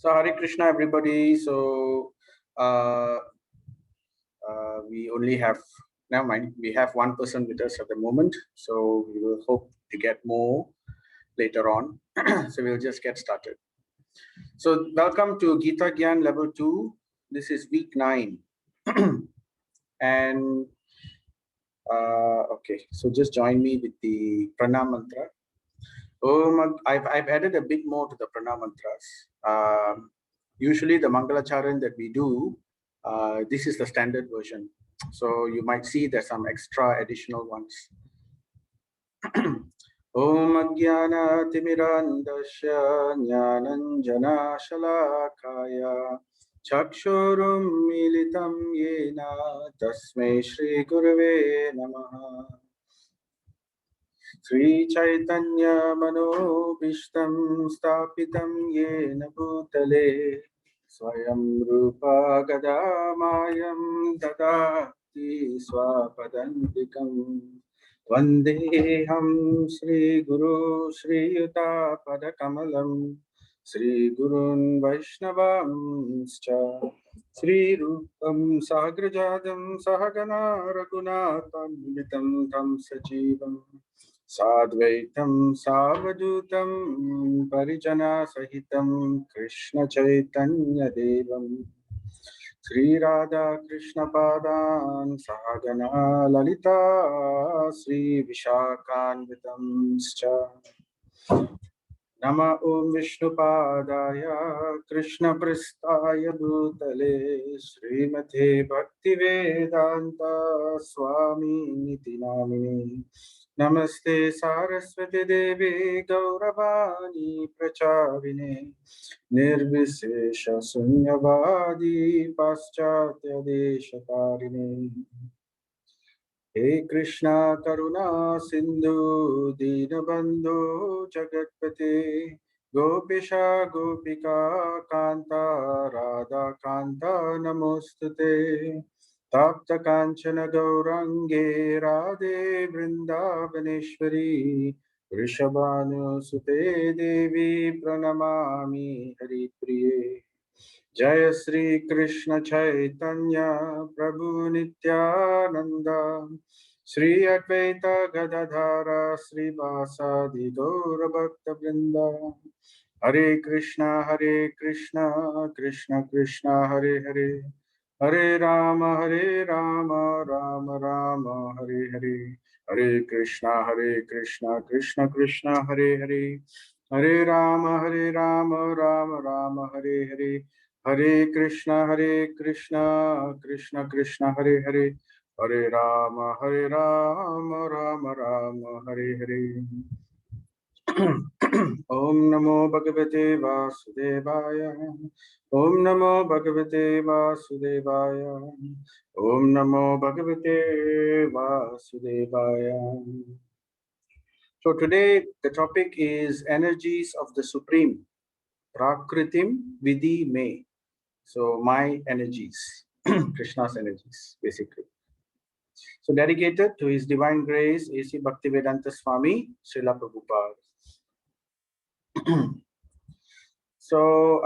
So Hare Krishna, everybody. So we only have, never mind, we have one person with us at the moment. So we will hope to get more later on. So we'll just get started. So welcome to Gita Gyan level 2. This is week 9. And okay, so just join me with the pranam mantra. I've added a bit more to the pranam mantras. Usually the Mangalacharan that we do, this is the standard version. So you might see there's some extra additional ones. Om Ajnana Timirandasya Jnananjana Shalakaya Chakshurum Militam Yena Tasmai Shri Gurave Namaha. Sri Chaitanya Manobishtam Stapitam Yena Bhutale Swayam Rupa Gadamayam Dadati Swapadantikam Vandeham Sri Guru Sri Yuta Padakamalam Sri Gurun Vaishnavamscha Sri Rupam Sagrajadam Sahagana Raghunatham Vitam Tam Sajivam Sadvaitam Savadutam Parijana Sahitam Krishna Chaitanya Devam Sri Radha Krishna Padan Sahagana Lalita Sri Vishakhanvitam Scha Nama Om Vishnu Padaya Krishna Pristaya Bhutale Srimate Bhakti Vedanta Swami Niti Namini Namaste Saraswati Devi Gauravani Pracharine Nirvisesha Sunyavadi Paschatya Deshatarine He Krishna Karuna Sindhu Dinabandhu Jagatpate Gopisha Gopika Kanta Radha Kanta Namostate Tapta Kanchana Gaurange Radhe Vrindavaneshwari Rishabhanu Sute Devi Pranamami Hari Priye Jaya Sri Krishna Chaitanya Prabhu Nityananda Sri Advaita Gadadhara Sri Vasadi Gaura Bhakta Vrinda Hare Krishna Krishna Krishna Hare Hare Hare Rama Rama Rama Hare Hare Hare Krishna Krishna Krishna Hare Hare Hare Rama Rama Hare Hare Hare Krishna Krishna Krishna Hare Hare Hare Rama Rama Hare Hare Om Namo Bhagavate Vasudevaya Om Namo Bhagavate Vasudevaya Om Namo Bhagavate Vasudevaya. So today the topic is energies of the Supreme, Prakritim Vidhi Me. So my energies, Krishna's energies, basically. So dedicated to His Divine Grace, A.C. Bhaktivedanta Swami, Srila Prabhupada. So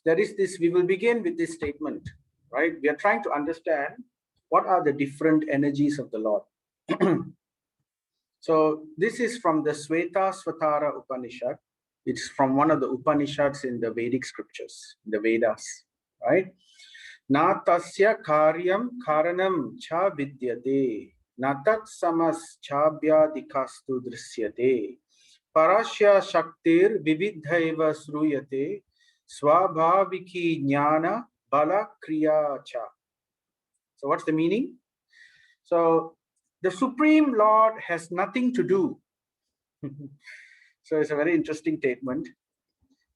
there is this, we will begin with this statement, right? We are trying to understand what are the different energies of the Lord. So this is from the Svetasvatara Upanishad. It's from one of the Upanishads in the Vedic scriptures, the Vedas, right? Na tasya karyam karanam cha vidyate, na tat samas chabhyadikastu drishyate, parasya shaktir vividhaiva sruyate, swabhaviki jnana bala kriya cha. So what's the meaning? So the Supreme Lord has nothing to do. So it's a very interesting statement.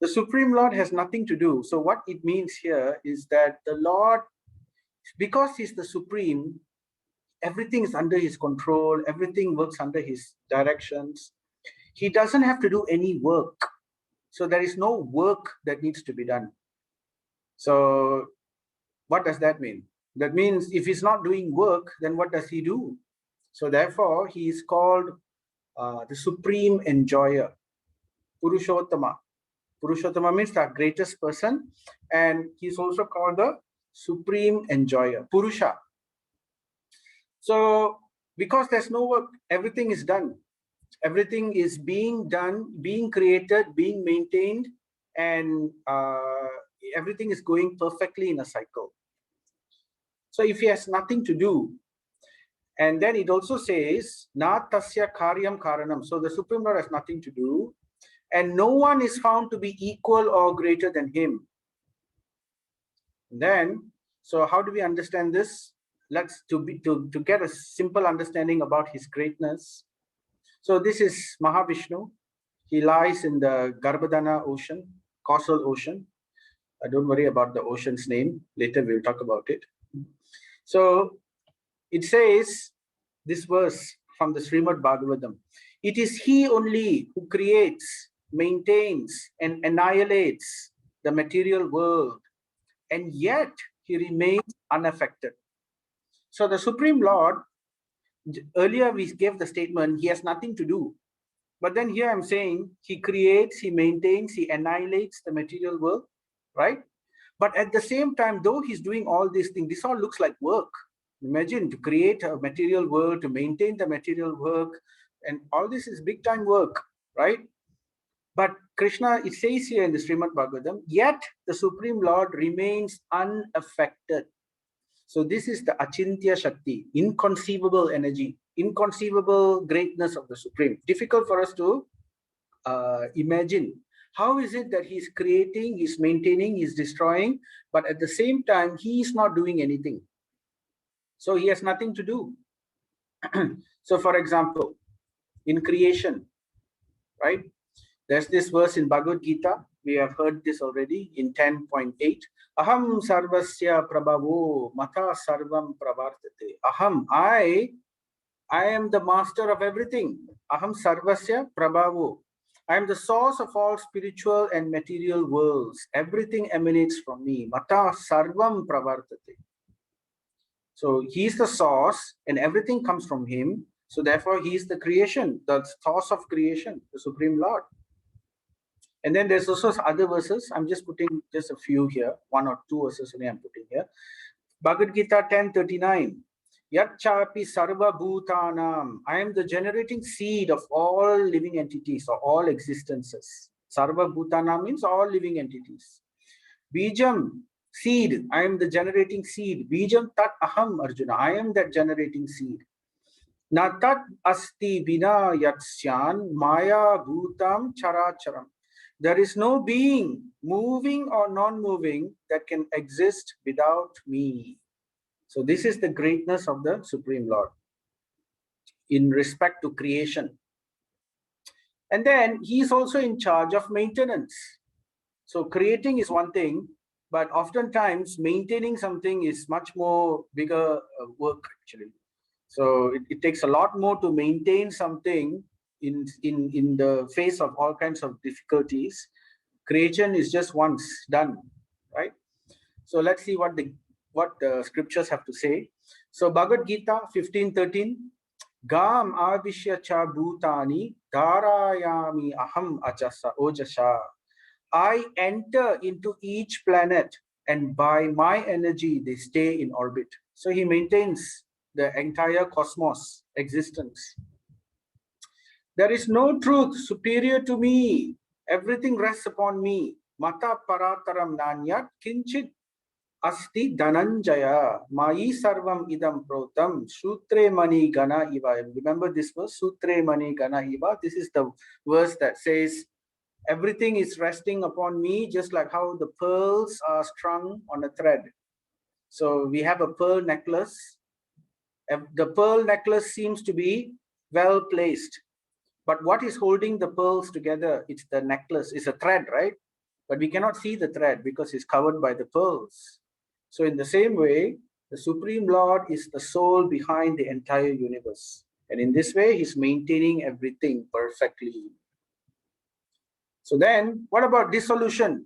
The Supreme Lord has nothing to do. So what it means here is that the Lord, because He's the Supreme, everything is under His control, everything works under His directions. He doesn't have to do any work. So there is no work that needs to be done. So what does that mean? That means if He's not doing work, then what does He do? So therefore, He is called the Supreme Enjoyer, Purushottama. Purushottama means the greatest person, and he's also called the supreme enjoyer, Purusha. So because there's no work, everything is done. Everything is being done, being created, being maintained, and everything is going perfectly in a cycle. So if he has nothing to do, and then it also says, Na tasya karyam karanam. So the Supreme Lord has nothing to do, and no one is found to be equal or greater than him. Then, so how do we understand this? Let's to get a simple understanding about his greatness. So this is Mahavishnu. He lies in the Garbhadana ocean, causal ocean. Don't worry about the ocean's name. Later we'll talk about it. So it says this verse from the Srimad Bhagavatam. It is he only who creates, maintains, and annihilates the material world, and yet he remains unaffected. So the Supreme Lord, earlier we gave the statement, he has nothing to do. But then here I'm saying he creates, he maintains, he annihilates the material world, right? But at the same time, though he's doing all these things, this all looks like work. Imagine to create a material world, to maintain the material work, and all this is big time work, right? But Krishna, it says here in the Srimad Bhagavatam, yet the Supreme Lord remains unaffected. So this is the Achintya Shakti, inconceivable energy, inconceivable greatness of the Supreme. Difficult for us to imagine. How is it that he's creating, he's maintaining, he's destroying, but at the same time, he is not doing anything. So he has nothing to do. So for example, in creation, right? There's this verse in Bhagavad Gita. We have heard this already in 10.8. Aham sarvasya prabhavo mata sarvam pravartate. Aham, I am the master of everything. Aham sarvasya prabhavo. I am the source of all spiritual and material worlds. Everything emanates from me. Mata sarvam pravartate. So he is the source and everything comes from him. So therefore he is the creation, the source of creation, the Supreme Lord. And then there's also other verses. I'm just putting just a few here, one or two verses only I'm putting here. Bhagavad Gita 10:39. Yat chapi sarva bhutanam. I am the generating seed of all living entities or all existences. Sarva bhutanam means all living entities. Bijam, seed. I am the generating seed. Bijam tat aham Arjuna. I am that generating seed. Na tat asti vina yatsyan maya bhutam characharam. There is no being, moving or non-moving, that can exist without me. So this is the greatness of the Supreme Lord in respect to creation. And then he is also in charge of maintenance. So creating is one thing, but oftentimes maintaining something is much more bigger work actually. So it takes a lot more to maintain something in the face of all kinds of difficulties. Creation is just once done, right? So let's see what the scriptures have to say. So Bhagavad Gita 15:13, Gam avishya cha bhutani dharayami aham ojasha. I enter into each planet and by my energy they stay in orbit. So he maintains the entire cosmos existence. There is no truth superior to me. Everything rests upon me. Mata parataram nanyat kinchit asti dhananjaya mai sarvam idam protam sutre mani gana iva. Remember this verse, sutre mani gana iva. This is the verse that says everything is resting upon me, just like how the pearls are strung on a thread. So we have a pearl necklace. The pearl necklace seems to be well placed. But what is holding the pearls together? It's the necklace. It's a thread, right? But we cannot see the thread because it's covered by the pearls. So in the same way, the Supreme Lord is the soul behind the entire universe. And in this way, he's maintaining everything perfectly. So then, what about dissolution?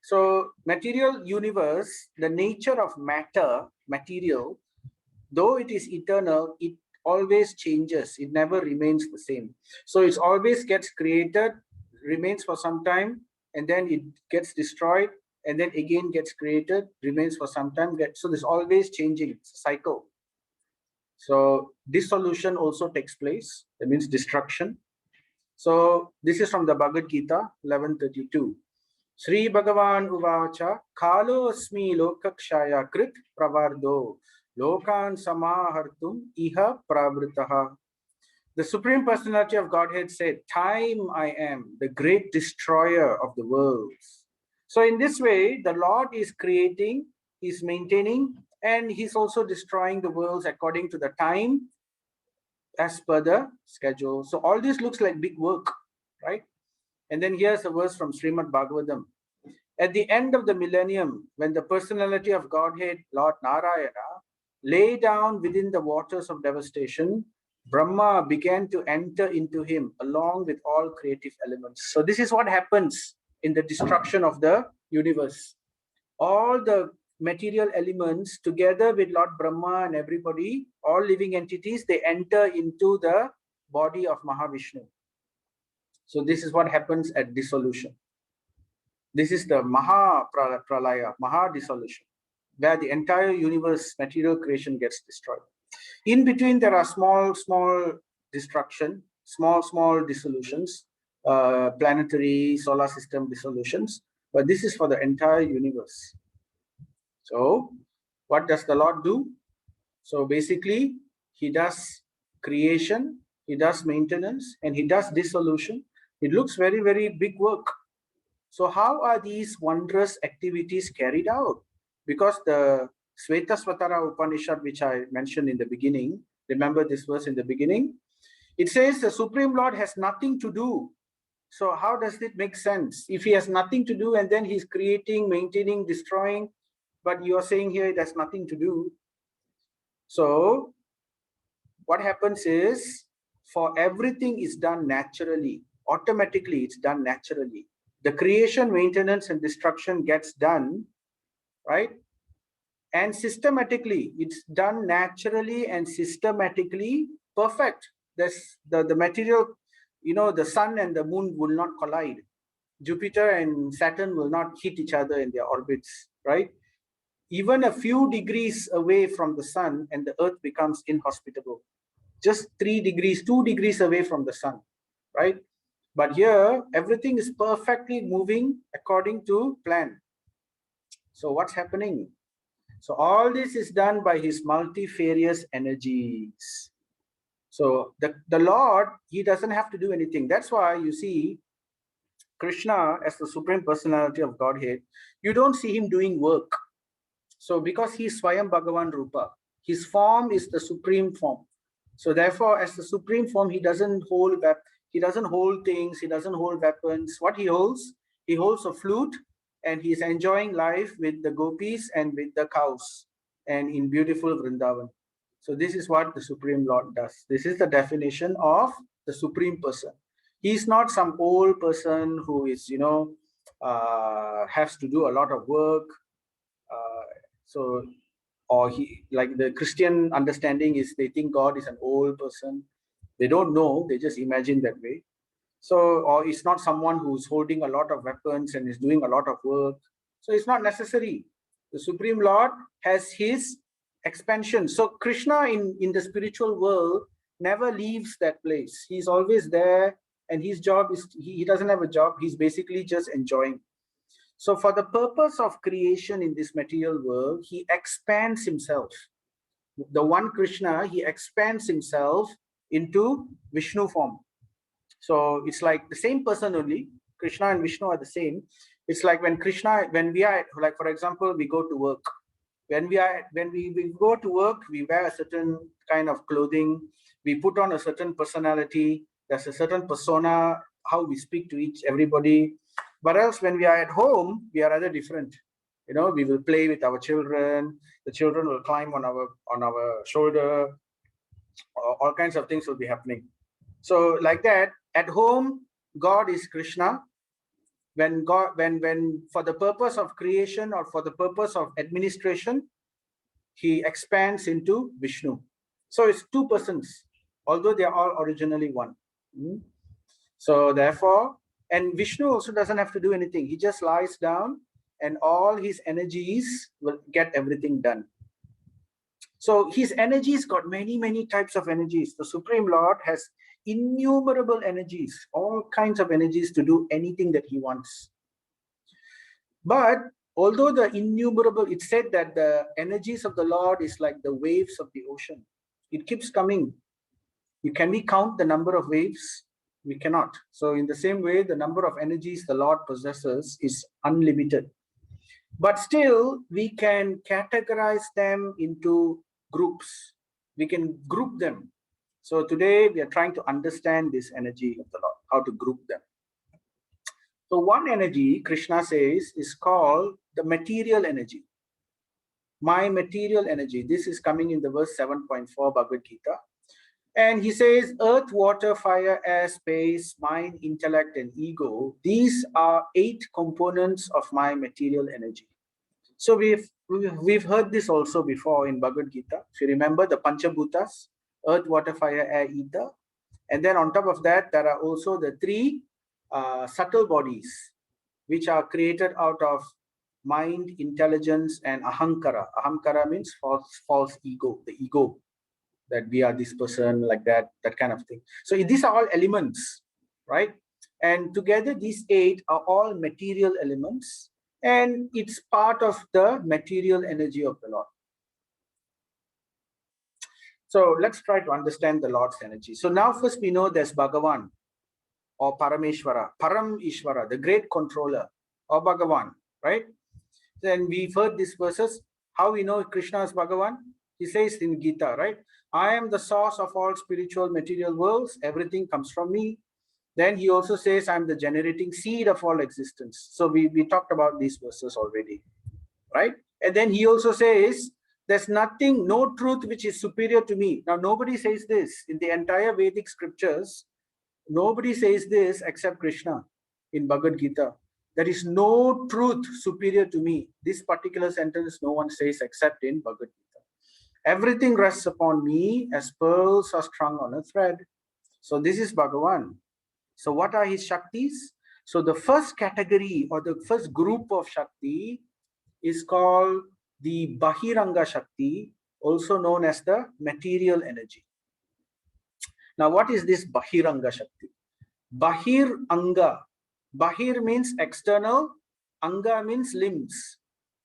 So material universe, the nature of matter, material, though it is eternal, it always changes. It never remains the same. So it always gets created, remains for some time, and then it gets destroyed, and then again gets created, remains for some time. So there's always changing. It's a cycle. So dissolution also takes place. That means destruction. So this is from the Bhagavad Gita 11:32. Sri Bhagavan Uvacha Kalo Asmi Lokakshaya Krit Pravardo Lokan Samahartum Iha Pravritaha. The Supreme Personality of Godhead said, time I am, the great destroyer of the worlds. So in this way, the Lord is creating, is maintaining, and he's also destroying the worlds according to the time as per the schedule. So all this looks like big work, right? And then here's a verse from Srimad Bhagavatam. At the end of the millennium, when the personality of Godhead, Lord Narayana, lay down within the waters of devastation, Brahma began to enter into him along with all creative elements. So this is what happens in the destruction of the universe. All the material elements together with Lord Brahma and everybody, all living entities, they enter into the body of Mahavishnu. So this is what happens at dissolution. This is the Maha dissolution, where the entire universe, material creation gets destroyed. In between, there are small destruction, small dissolutions, planetary, solar system dissolutions, but this is for the entire universe. So what does the Lord do? So basically, he does creation, he does maintenance, and he does dissolution. It looks very, very big work. So how are these wondrous activities carried out? Because the Svetasvatara Upanishad, which I mentioned in the beginning, remember this verse in the beginning? It says the Supreme Lord has nothing to do. So how does it make sense? If he has nothing to do and then he's creating, maintaining, destroying, but you are saying here it has nothing to do. So what happens is, for everything is done naturally, automatically it's done naturally. The creation, maintenance, and destruction gets done, right? And systematically, it's done naturally and systematically perfect. The material, the sun and the moon will not collide. Jupiter and Saturn will not hit each other in their orbits, right? Even a few degrees away from the sun and the earth becomes inhospitable. Just 3 degrees, 2 degrees away from the sun, right? But here, everything is perfectly moving according to plan. So what's happening? So all this is done by his multifarious energies. So the Lord, he doesn't have to do anything. That's why you see Krishna as the Supreme Personality of Godhead, you don't see him doing work. So because he's Swayam Bhagavan Rupa, his form is the supreme form. So therefore, as the supreme form, he doesn't hold things, he doesn't hold weapons. What he holds a flute, and he's enjoying life with the gopis and with the cows and in beautiful Vrindavan. So this is what the Supreme Lord does. This is the definition of the Supreme Person. He's not some old person who is, has to do a lot of work. Or he, like the Christian understanding is, they think God is an old person. They don't know, they just imagine that way. So, or it's not someone who's holding a lot of weapons and is doing a lot of work. So it's not necessary. The Supreme Lord has his expansion. So Krishna in the spiritual world never leaves that place. He's always there, and his job is, he doesn't have a job. He's basically just enjoying. So for the purpose of creation in this material world, he expands himself. The one Krishna, he expands himself into Vishnu form. So it's like the same person only. Krishna and Vishnu are the same. It's like when we are, like, for example, we go to work. When we go to work, we wear a certain kind of clothing. We put on a certain personality. There's a certain persona, how we speak to everybody. But else, when we are at home, we are rather different. We will play with our children. The children will climb on our shoulder. All kinds of things will be happening. So like that, at home, God is Krishna. When for the purpose of creation or for the purpose of administration, he expands into Vishnu. So it's two persons, although they are all originally one. So therefore, And Vishnu also doesn't have to do anything. He just lies down and all his energies will get everything done. So his energies got many types of energies. The Supreme Lord has innumerable energies, all kinds of energies to do anything that he wants. But although the innumerable, it said that the energies of the Lord is like the waves of the ocean. It keeps coming. Can we count the number of waves? We cannot. So in the same way, the number of energies the Lord possesses is unlimited. But still, we can categorize them into groups. We can group them. So today, we are trying to understand this energy of the Lord, how to group them. So one energy, Krishna says, is called the material energy. My material energy. This is coming in the verse 7.4 Bhagavad Gita. And he says, earth, water, fire, air, space, mind, intellect, and ego. These are 8 components of my material energy. So we've heard this also before in Bhagavad Gita. If you remember the Panchabhutas, earth, water, fire, air, ether. And then on top of that, there are also the 3 subtle bodies, which are created out of mind, intelligence, and ahankara. Ahankara means false ego, the ego, that we are this person, like that kind of thing. So these are all elements, right? And together, these 8 are all material elements, and it's part of the material energy of the Lord. So let's try to understand the Lord's energy. So now first we know there's Bhagavan or Parameshwara, Param Ishvara, the great controller, or Bhagavan, right? Then we've heard these verses. How we know Krishna is Bhagavan? He says in Gita, right? I am the source of all spiritual material worlds. Everything comes from me. Then he also says, I'm the generating seed of all existence. So we talked about these verses already, right? And then he also says, there's nothing, no truth which is superior to me. Now, nobody says this in the entire Vedic scriptures. Nobody says this except Krishna in Bhagavad Gita. There is no truth superior to me. This particular sentence no one says except in Bhagavad Gita. Everything rests upon me as pearls are strung on a thread. So this is Bhagavan. So what are his Shaktis? So the first category or the first group of Shakti is called the Bahiranga Shakti, also known as the material energy. Now what is this Bahiranga Shakti? Bahir Anga. Bahir means external, Anga means limbs.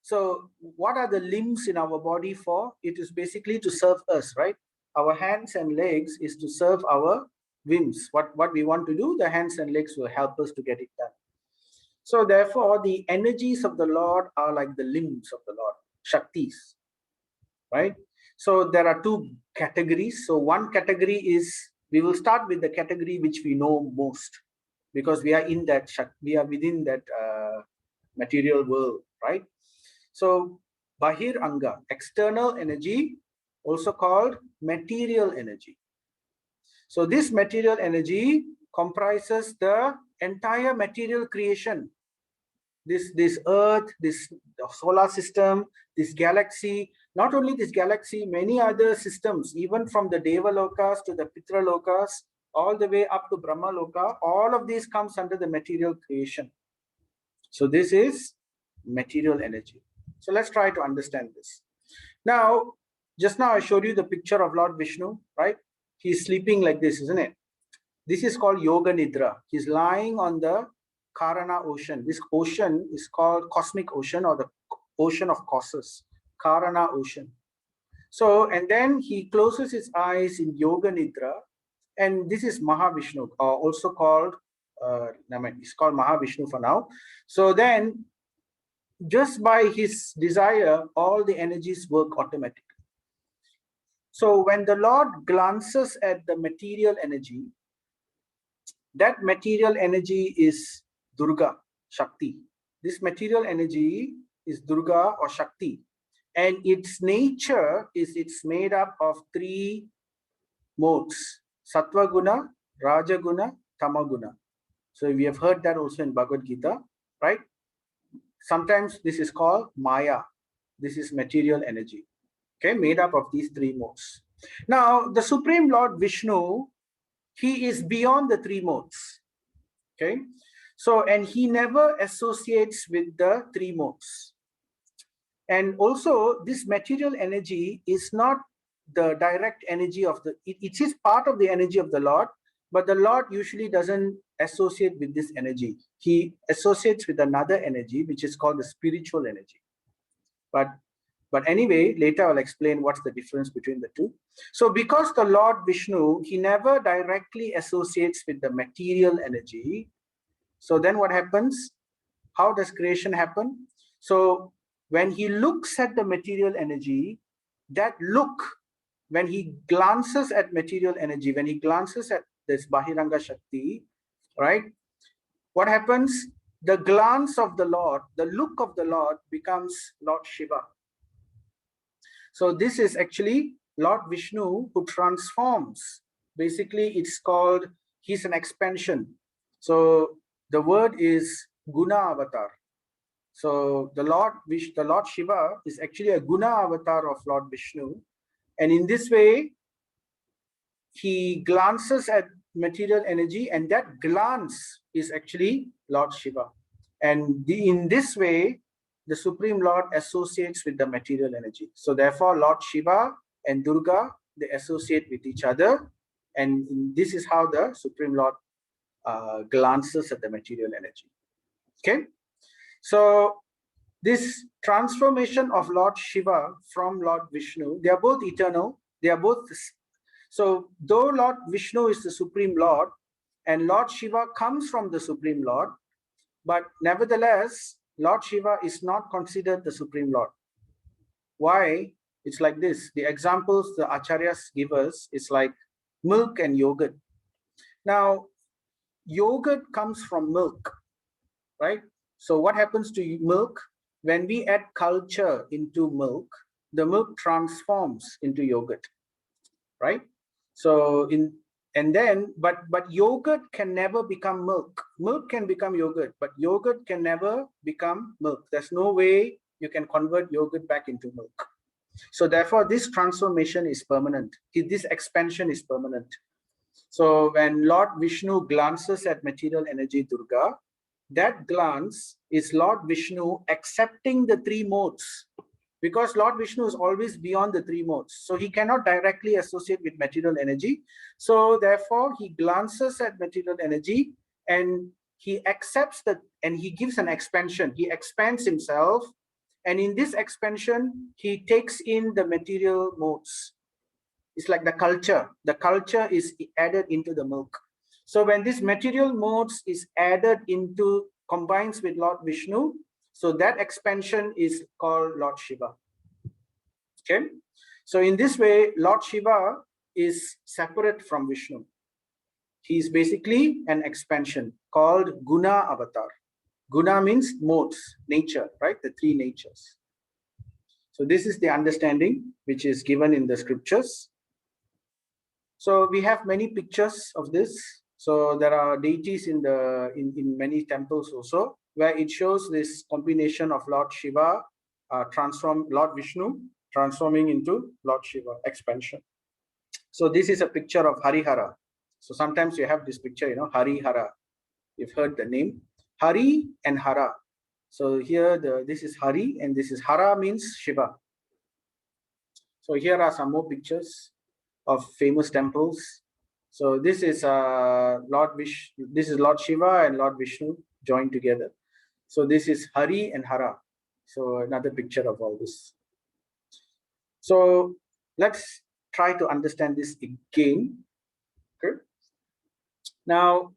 So what are the limbs in our body for? It is basically to serve us, right? Our hands and legs is to serve our whims. What we want to do, the hands and legs will help us to get it done. So therefore, the energies of the Lord are like the limbs of the Lord, Shaktis, right? So there are 2 categories. So one category is, we will start with the category which we know most, because we are in that, we are within that material world, right? So Bahir Anga, external energy, also called material energy. So this material energy comprises the entire material creation. This earth, this solar system, this galaxy, not only this galaxy, many other systems, even from the Deva Lokas to the Pitra Lokas, all the way up to Brahma Loka, all of these comes under the material creation. So this is material energy. So let's try to understand this. Now, just now I showed you the picture of Lord Vishnu, right? He's sleeping like this, isn't it? This is called Yoga Nidra. He's lying on the Karana ocean. This ocean is called cosmic ocean, or the ocean of causes, Karana ocean. So, and then he closes his eyes in Yoga Nidra, and this is Mahavishnu, also called, it's called Mahavishnu for now. So then, just by his desire, all the energies work automatically. So when the Lord glances at the material energy, that material energy is Durga, Shakti. This material energy is Durga or Shakti. And its nature is, it's made up of 3 modes: Sattva Guna, Raja Guna, Tama Guna. So we have heard that also in Bhagavad Gita, right? Sometimes this is called Maya. This is material energy, okay, made up of these 3 modes. Now, the Supreme Lord Vishnu, he is beyond the 3 modes, okay? So, and he never associates with the three modes. And also, this material energy is not the direct energy of the, it is part of the energy of the Lord, but the Lord usually doesn't associate with this energy. He associates with another energy, which is called the spiritual energy. But anyway, later I'll explain what's the difference between the two. So because the Lord Vishnu, he never directly associates with the material energy. So then what happens? How does creation happen? So when he looks at the material energy, that look, when he glances at material energy, when he glances at this Bahiranga Shakti, right? What happens? The glance of the Lord, the look of the Lord becomes Lord Shiva. So this is actually Lord Vishnu who transforms. Basically, it's called, he's an expansion. So the word is Guna Avatar. So the Lord Shiva is actually a Guna Avatar of Lord Vishnu. And in this way, he glances at material energy, and that glance is actually Lord Shiva. And in this way, the Supreme Lord associates with the material energy. So therefore, Lord Shiva and Durga, they associate with each other. And this is how the Supreme Lord glances at the material energy. Okay? So this transformation of Lord Shiva from Lord Vishnu, they are both eternal. They are both. So though Lord Vishnu is the Supreme Lord and Lord Shiva comes from the Supreme Lord, but nevertheless, Lord Shiva is not considered the Supreme Lord. Why? It's like this. The examples the Acharyas give us is like milk and yogurt. Now, yogurt comes from milk, right? So what happens to milk? When we add culture into milk, the milk transforms into yogurt, right? So but yogurt can never become milk. Milk can become yogurt, but yogurt can never become milk. There's no way you can convert yogurt back into milk. So therefore, this transformation is permanent. This expansion is permanent. So when Lord Vishnu glances at material energy Durga, that glance is Lord Vishnu accepting the three modes, because Lord Vishnu is always beyond the three modes. So he cannot directly associate with material energy. So therefore, he glances at material energy and he accepts that, and he gives an expansion. He expands himself. And in this expansion, he takes in the material modes. It's like the culture. The culture is added into the milk. So when this material modes is added into, combines with Lord Vishnu, so that expansion is called Lord Shiva. Okay. So in this way, Lord Shiva is separate from Vishnu. He is basically an expansion called Guna Avatar. Guna means modes, nature, right? The three natures. So this is the understanding which is given in the scriptures. So we have many pictures of this. So there are deities in many temples also, where it shows this combination of Lord Shiva, Lord Vishnu transforming into Lord Shiva, expansion. So this is a picture of Harihara. So sometimes you have this picture, you know, Harihara. You've heard the name. Hari and Hara. So here this is Hari and this is Hara, means Shiva. So here are some more pictures of famous temples. So this is this is Lord Shiva and Lord Vishnu joined together. So this is Hari and Hara. So another picture of all this. So let's try to understand this again. Okay. Now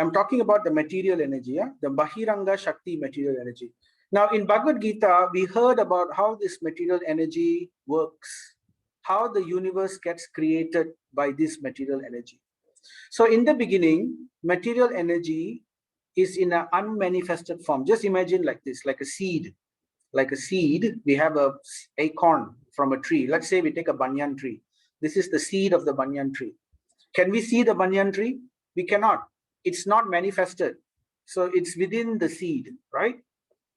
I'm talking about the material energy, yeah? The Bahiranga Shakti material energy. Now in Bhagavad Gita, we heard about how this material energy works, how the universe gets created by this material energy. So in the beginning, material energy is in an unmanifested form. Just imagine like this, like a seed. Like a seed, we have an acorn from a tree. Let's say we take a banyan tree. This is the seed of the banyan tree. Can we see the banyan tree? We cannot. It's not manifested. So it's within the seed, right?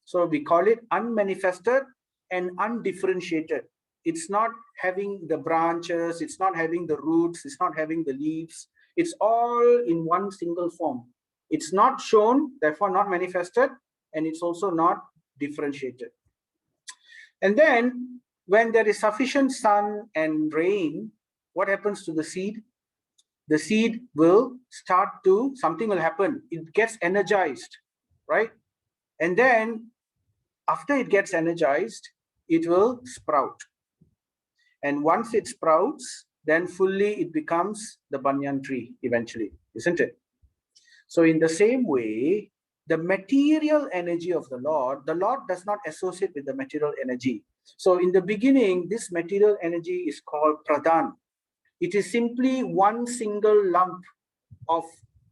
So we call it unmanifested and undifferentiated. It's not having the branches, it's not having the roots, it's not having the leaves. It's all in one single form. It's not shown, therefore not manifested, and it's also not differentiated. And then when there is sufficient sun and rain, what happens to the seed? The seed will start to, something will happen. It gets energized, right? And then after it gets energized, it will sprout. And once it sprouts, then fully it becomes the banyan tree eventually, isn't it? So in the same way, the material energy of the Lord does not associate with the material energy. So in the beginning, this material energy is called pradhan. It is simply one single lump of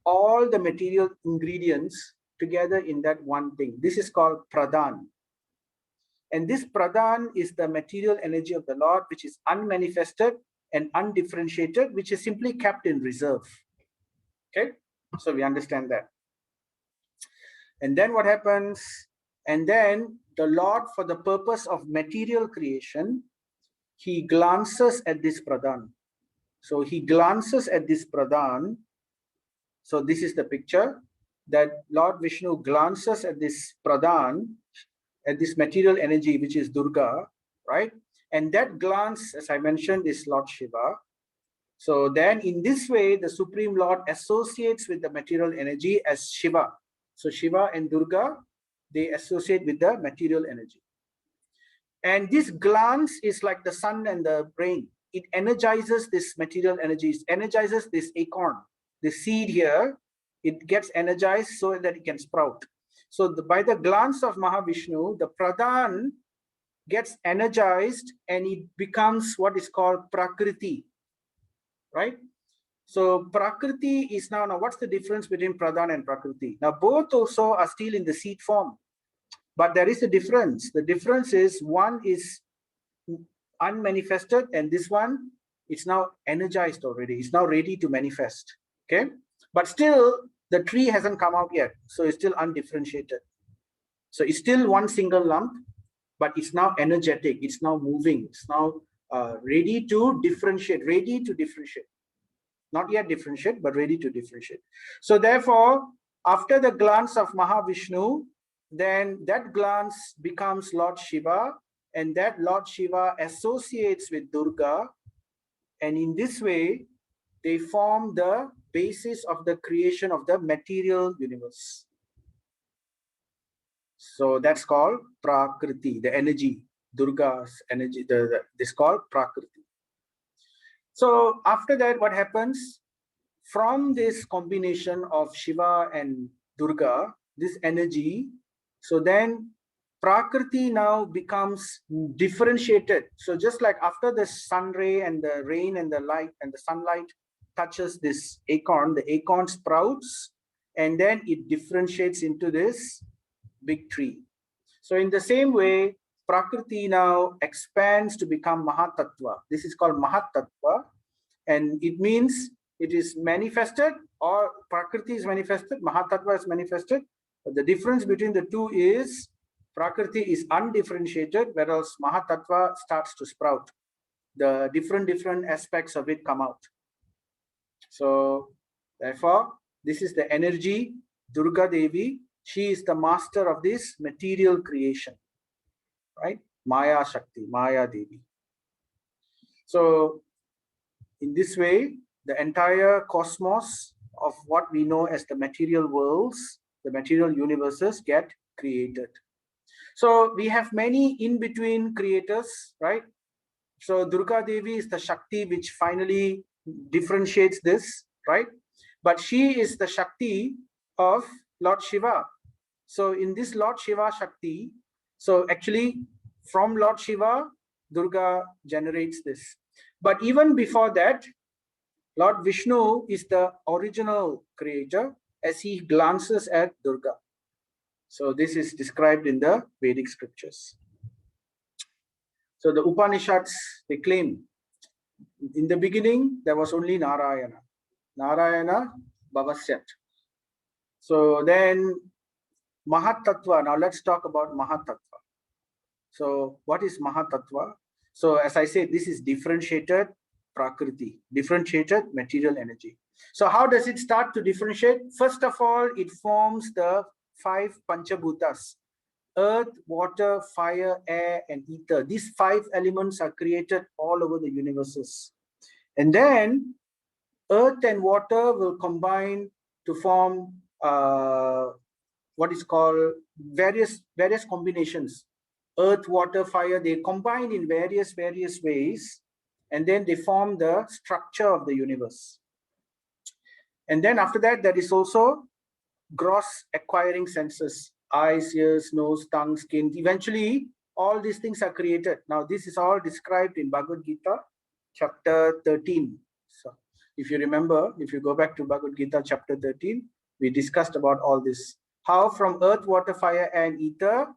all the material ingredients together in that one thing. This is called pradhan. And this pradhan is the material energy of the Lord, which is unmanifested and undifferentiated, which is simply kept in reserve. Okay, so we understand that. And then what happens? And then the Lord, for the purpose of material creation, he glances at this pradhan. So he glances at this pradhan. So this is the picture that Lord Vishnu glances at this pradhan, at this material energy, which is Durga, right? And that glance, as I mentioned, is Lord Shiva. So then in this way, the Supreme Lord associates with the material energy as Shiva. So Shiva and Durga, they associate with the material energy. And this glance is like the sun and the rain. It energizes this material energy, it energizes this acorn, the seed here, it gets energized so that it can sprout. So by the glance of Mahavishnu, the pradhan gets energized and it becomes what is called prakriti, right? So prakriti is now what's the difference between pradhan and prakriti? Now both also are still in the seed form, but there is a difference. The difference is one is unmanifested and this one, it's now energized already. It's now ready to manifest. Okay, but still the tree hasn't come out yet, so it's still undifferentiated. So it's still one single lump, but it's now energetic, it's now moving, it's now ready to differentiate, not yet differentiate, but ready to differentiate. So therefore, after the glance of Mahavishnu, then that glance becomes Lord Shiva, and that Lord Shiva associates with Durga, and in this way they form the basis of the creation of the material universe. So that's called Prakriti, the energy, Durga's energy, this called Prakriti. So after that, what happens? From this combination of Shiva and Durga, this energy, so then Prakriti now becomes differentiated. So just like after the sun ray and the rain and the light and the sunlight touches this acorn, the acorn sprouts and then it differentiates into this big tree. So in the same way, Prakriti now expands to become Mahatattva. This is called Mahatattva, and it means it is manifested, or Prakriti is manifested, Mahatattva is manifested. But the difference between the two is Prakriti is undifferentiated, whereas Mahatattva starts to sprout. The different aspects of it come out. So therefore, this is the energy, Durga Devi. She is the master of this material creation, right? Maya Shakti, Maya Devi. So in this way, the entire cosmos of what we know as the material worlds, the material universes get created. So we have many in-between creators, right? So Durga Devi is the Shakti which finally differentiates this, right? But she is the Shakti of Lord Shiva. So in this Lord Shiva Shakti, so actually from Lord Shiva, Durga generates this. But even before that, Lord Vishnu is the original creator as he glances at Durga. So this is described in the Vedic scriptures. So the Upanishads, they claim, in the beginning, there was only Narayana. Narayana Bhavasyat. So then Mahatattva, now let's talk about Mahatattva. So what is Mahatattva? So as I said, this is differentiated Prakriti, differentiated material energy. So how does it start to differentiate? First of all, it forms the 5 Panchabhutas: earth, water, fire, air, and ether. These 5 elements are created all over the universes. And then earth and water will combine to form what is called various combinations. Earth, water, fire, they combine in various ways, and then they form the structure of the universe. And then after that, there is also gross acquiring senses: eyes, ears, nose, tongue, skin. Eventually, all these things are created. Now, this is all described in Bhagavad Gita, chapter 13. So, if you remember, if you go back to Bhagavad Gita, chapter 13, we discussed about all this. How from earth, water, fire, and ether,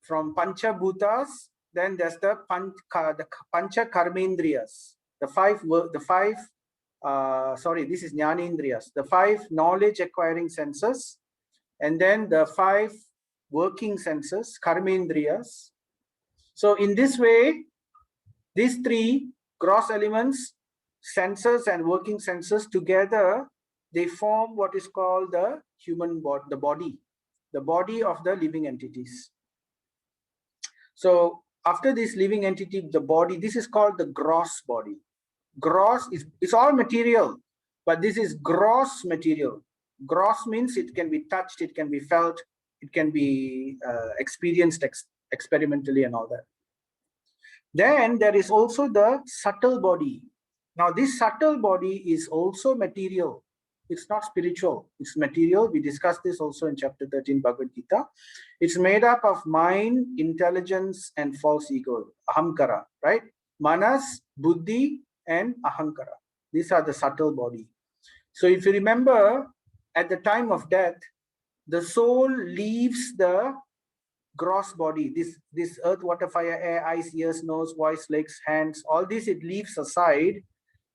from Pancha Bhutas, then there's the Pancha Karmendriyas, the five, this is Jnanendriyas, the 5 knowledge acquiring senses, and then the 5 working senses, Karmendriyas. So in this way, these 3 gross elements, senses and working senses, together, they form what is called the human body, the body of the living entities. So after this living entity, the body, this is called the gross body. Gross is, it's all material, but this is gross material. Gross means it can be touched, it can be felt, it can be experienced experimentally and all that. Then there is also the subtle body. Now this subtle body is also material. It's not spiritual, it's material. We discussed this also in chapter 13 Bhagavad Gita. It's made up of mind, intelligence, and false ego, ahamkara, right? Manas, buddhi, and ahankara. These are the subtle body. So if you remember, at the time of death, the soul leaves the gross body, this earth, water, fire, air, eyes, ears, nose, voice, legs, hands, all this it leaves aside,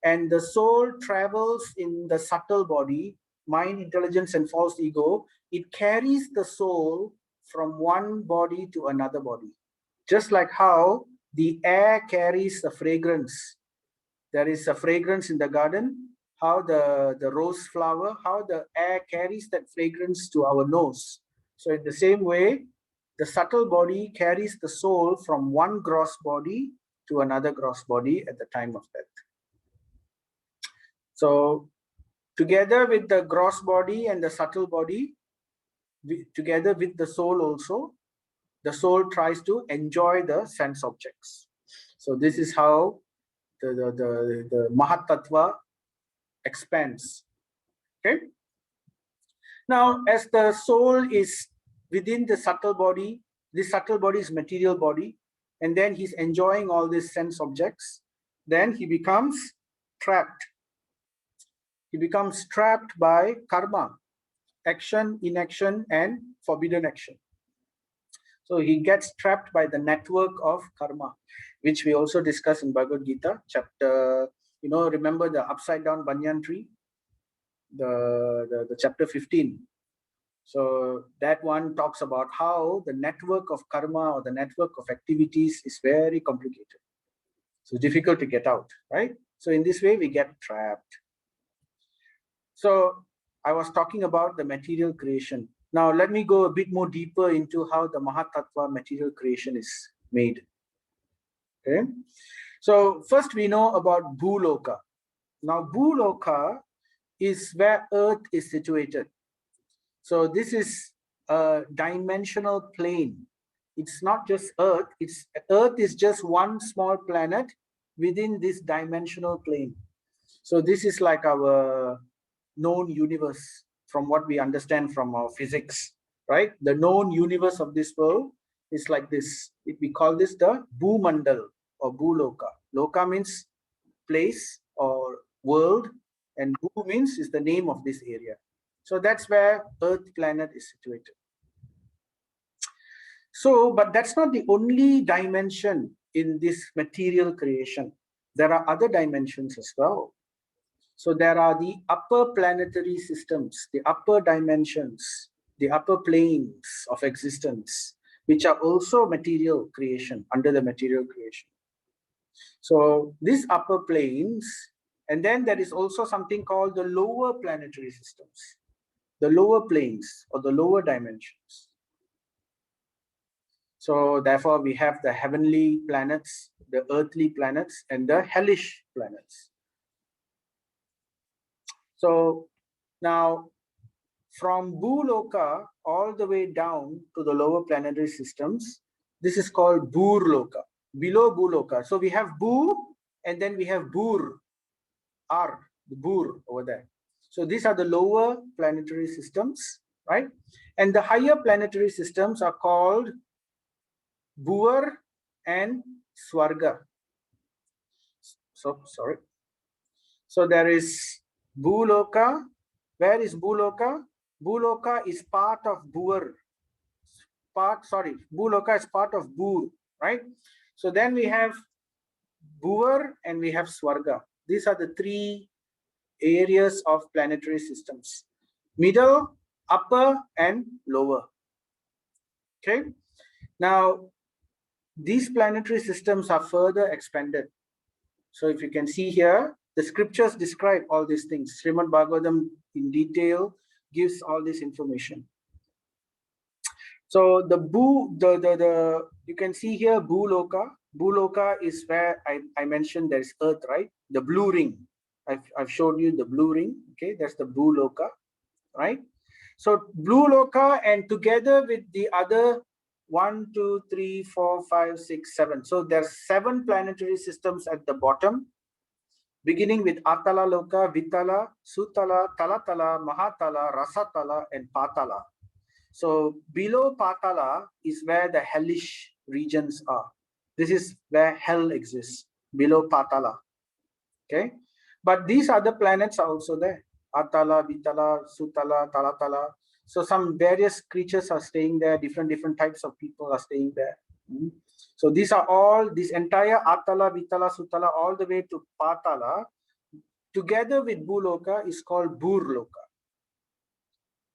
and the soul travels in the subtle body, mind, intelligence, and false ego. It carries the soul from one body to another body. Just like how the air carries the fragrance. There is a fragrance in the garden, how the rose flower, how the air carries that fragrance to our nose. So in the same way, the subtle body carries the soul from one gross body to another gross body at the time of death. So together with the gross body and the subtle body, together with the soul also, the soul tries to enjoy the sense objects. So this is how the Mahatattva expands. Okay. Now, as the soul is within the subtle body, this subtle body is material body, and then he's enjoying all these sense objects, then he becomes trapped. He becomes trapped by karma, action, inaction, and forbidden action. So he gets trapped by the network of karma, which we also discuss in Bhagavad Gita, chapter, remember the upside down banyan tree, the chapter 15. So that one talks about how the network of karma or the network of activities is very complicated. So difficult to get out, right? So in this way, we get trapped. So I was talking about the material creation. Now let me go a bit more deeper into how the Mahatattva material creation is made. Okay. So first we know about Buloka. Now Buloka is where Earth is situated. So this is a dimensional plane. It's not just Earth. Earth is just one small planet within this dimensional plane. So this is like our known universe from what we understand from our physics, right? The known universe of this world is like this. We call this the Bhumandal or Buloka. Loka means place or world, and Bhu means is the name of this area. So that's where Earth planet is situated. So, but that's not the only dimension in this material creation. There are other dimensions as well. So there are the upper planetary systems, the upper dimensions, the upper planes of existence, which are also material creation, under the material creation. So these upper planes And then there is also something called the lower planetary systems, the lower planes or the lower dimensions. So therefore, we have the heavenly planets, the earthly planets, and the hellish planets. So now, from Buloka all the way down to the lower planetary systems, this is called Burloka, below Buloka. So we have Bu, and then we have Bur, R, the Bur over there. So these are the lower planetary systems, right? And the higher planetary systems are called Bhuvar and Swarga. So, sorry. So there is Buloka. Where is Buloka? Buloka is part of Bhuvar. Buloka is part of Bhur, right? So then we have Bhuvar and we have Swarga. These are the three areas of planetary systems: middle, upper, and lower. Okay. Now, these planetary systems are further expanded. So if you can see here, the scriptures describe all these things. Srimad Bhagavatam in detail gives all this information. So you can see here Buloka. Buloka is where I mentioned there's earth, right? The blue ring. I've showed you the blue ring. Okay, that's the Buloka, right? So Buloka, and together with the other 1, 2, 3, 4, 5, 6, 7. So there's 7 planetary systems at the bottom, beginning with Atala Loka, Vitala, Sutala, Talatala, Mahatala, Rasatala, and Patala. So below Patala is where the hellish regions are. This is where hell exists, below Patala. Okay, but these other planets are also there. Atala, Vitala, Sutala, Talatala. So some various creatures are staying there. Different types of people are staying there. So these are all, this entire Atala, Vitala, Sutala, all the way to Patala, together with Buloka, is called Burloka.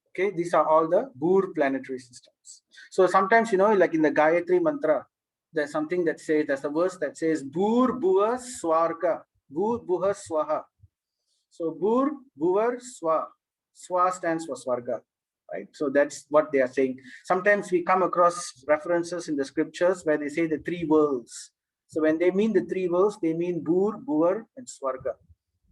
Okay, these are all the Bur planetary systems. So sometimes, like in the Gayatri mantra, there's something that says, there's a verse that says Bur Bhuva Swarga, Bur Bhuva Swaha. So Bur Bhuvar Swa. Swa stands for Swarga, right? So that's what they are saying. Sometimes we come across references in the scriptures where they say the 3 worlds. So when they mean the 3 worlds, they mean Bur, Bhuvar, and Swarga.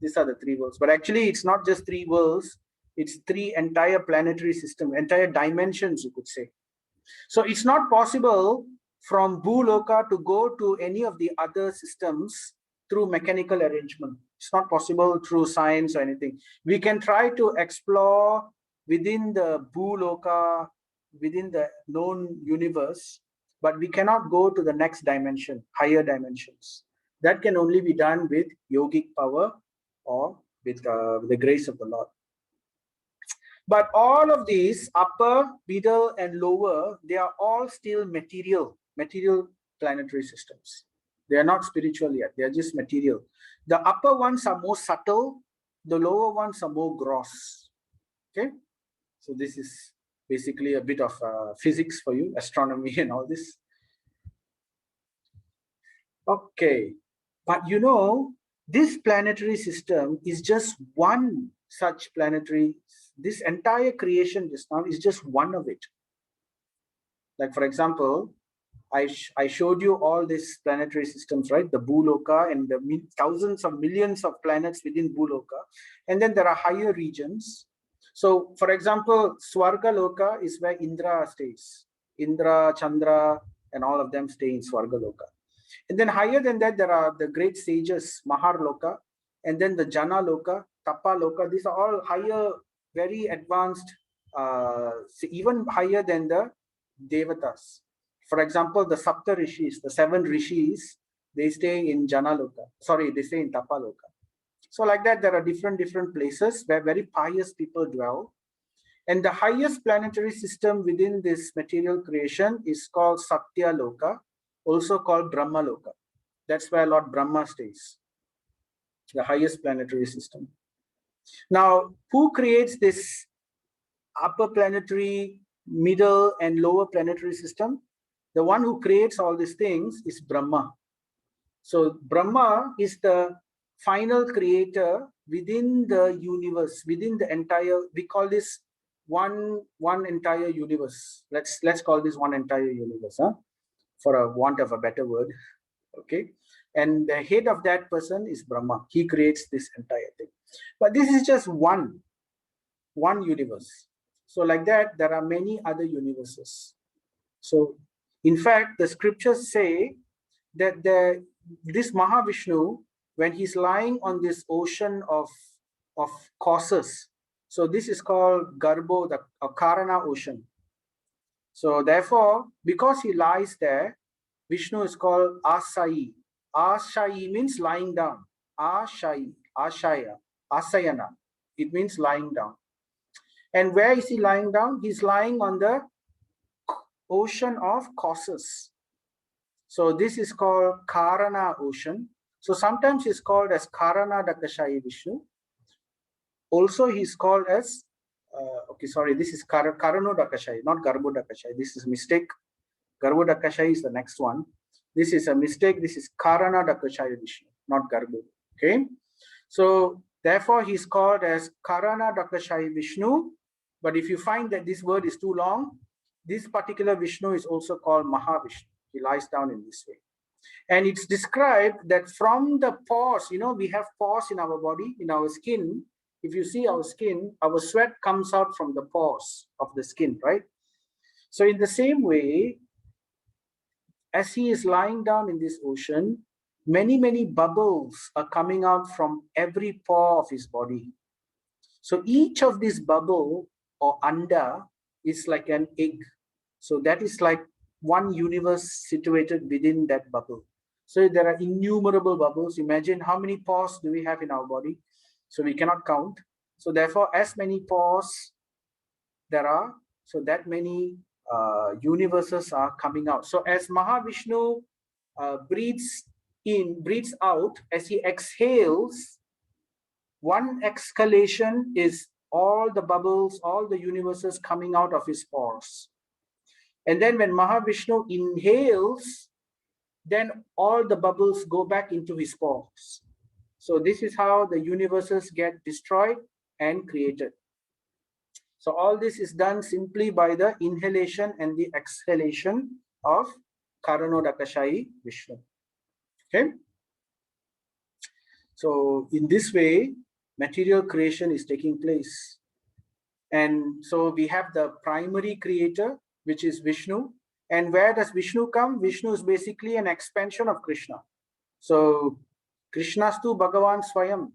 These are the 3 worlds. But actually, it's not just 3 worlds. It's 3 entire planetary system, entire dimensions, you could say. So it's not possible from Buloka to go to any of the other systems through mechanical arrangement. It's not possible through science or anything. We can try to explore within the Buloka, within the known universe, but we cannot go to the next dimension, higher dimensions. That can only be done with yogic power or with the grace of the Lord. But all of these, upper, middle, and lower, they are all still material planetary systems. They are not spiritual yet. They are just material. The upper ones are more subtle. The lower ones are more gross. Okay? So this is basically a bit of physics for you, astronomy and all this. Okay. But this planetary system is just one such planetary. This entire creation just now is just one of it. Like, for example, I showed you all these planetary systems, right? The Buloka and the thousands of millions of planets within Buloka. And then there are higher regions. So, for example, Swarga Loka is where Indra stays. Indra, Chandra, and all of them stay in Swarga Loka. And then higher than that, there are the great sages, Mahar Loka, and then the Jana Loka, Tapa Loka. These are all higher, very advanced, even higher than the Devatas. For example, the Sapta Rishis, the 7 Rishis, they stay in Jana Loka. Sorry, they stay in Tapa Loka. So like that, there are different places where very pious people dwell. And the highest planetary system within this material creation is called Satya Loka, also called Brahma Loka. That's where Lord Brahma stays, the highest planetary system. Now, who creates this upper planetary, middle, and lower planetary system? The one who creates all these things is Brahma. So Brahma is the final creator within the universe, within the entire, we call this one entire universe. Let's call this one entire universe, huh? For a want of a better word. Okay. And the head of that person is Brahma. He creates this entire thing. But this is just one universe. So like that, there are many other universes. So in fact, the scriptures say that this Mahavishnu, when he's lying on this ocean of causes, so this is called Garbo, the Karana ocean. So therefore, because he lies there, Vishnu is called Asai. Asai means lying down. Ashai, Ashaya, Asayana. It means lying down. And where is he lying down? He's lying on the ocean of causes. So this is called Karana ocean. So sometimes he's called as Karana Dakashayi Vishnu. Also he's called as, this is Karano Dakashayi, not Garbo Dakashayi. This is a mistake. Garbo Dakashayi is the next one. This is a mistake. This is Karana Dakashayi Vishnu, not Garbo. Okay. So therefore he's called as Karana Dakashayi Vishnu. But if you find that this word is too long, this particular Vishnu is also called Mahavishnu. He lies down in this way. And it's described that from the pores, we have pores in our body, in our skin. If you see our skin, our sweat comes out from the pores of the skin, right? So in the same way, as he is lying down in this ocean, many bubbles are coming out from every pore of his body. So each of these bubble or anda is like an egg. So that is like one universe situated within that bubble. So there are innumerable bubbles. Imagine how many pores do we have in our body? So we cannot count. So therefore, as many pores there are, so that many universes are coming out. So as Mahavishnu breathes in, breathes out, as he exhales, one exhalation is all the bubbles, all the universes coming out of his pores. And then when Mahavishnu inhales, then all the bubbles go back into his pores. So this is how the universes get destroyed and created. So all this is done simply by the inhalation and the exhalation of Karanodakashayi Vishnu. Okay. So in this way, material creation is taking place. And so we have the primary creator, which is Vishnu. And where does Vishnu come? Vishnu is basically an expansion of Krishna. So Krishnastu Bhagavan Swayam,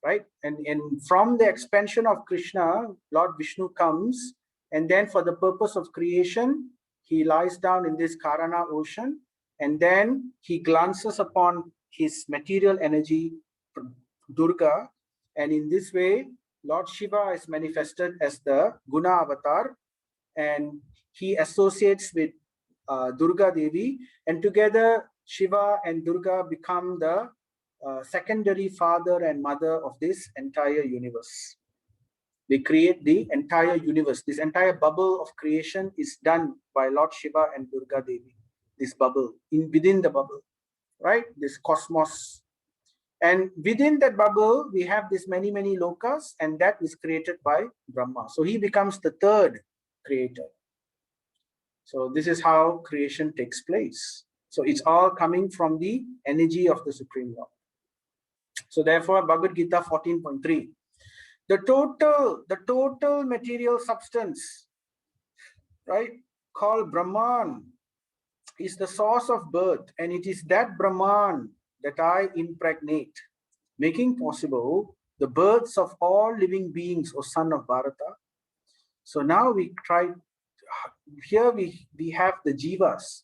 right? And from the expansion of Krishna, Lord Vishnu comes, and then for the purpose of creation, he lies down in this Karana ocean, and then he glances upon his material energy, Durga, and in this way, Lord Shiva is manifested as the Guna avatar, and he associates with Durga Devi, and together Shiva and Durga become the secondary father and mother of this entire universe. They create the entire universe. This entire bubble of creation is done by Lord Shiva and Durga Devi. This bubble, within the bubble, right? This cosmos. And within that bubble, we have this many lokas, and that is created by Brahma. So he becomes the third creator. So this is how creation takes place. So it's all coming from the energy of the Supreme Lord. So therefore, Bhagavad Gita 14.3, the total material substance, right, called Brahman, is the source of birth, and it is that Brahman that I impregnate, making possible the births of all living beings, O son of Bharata. So now we try, here we have the jivas.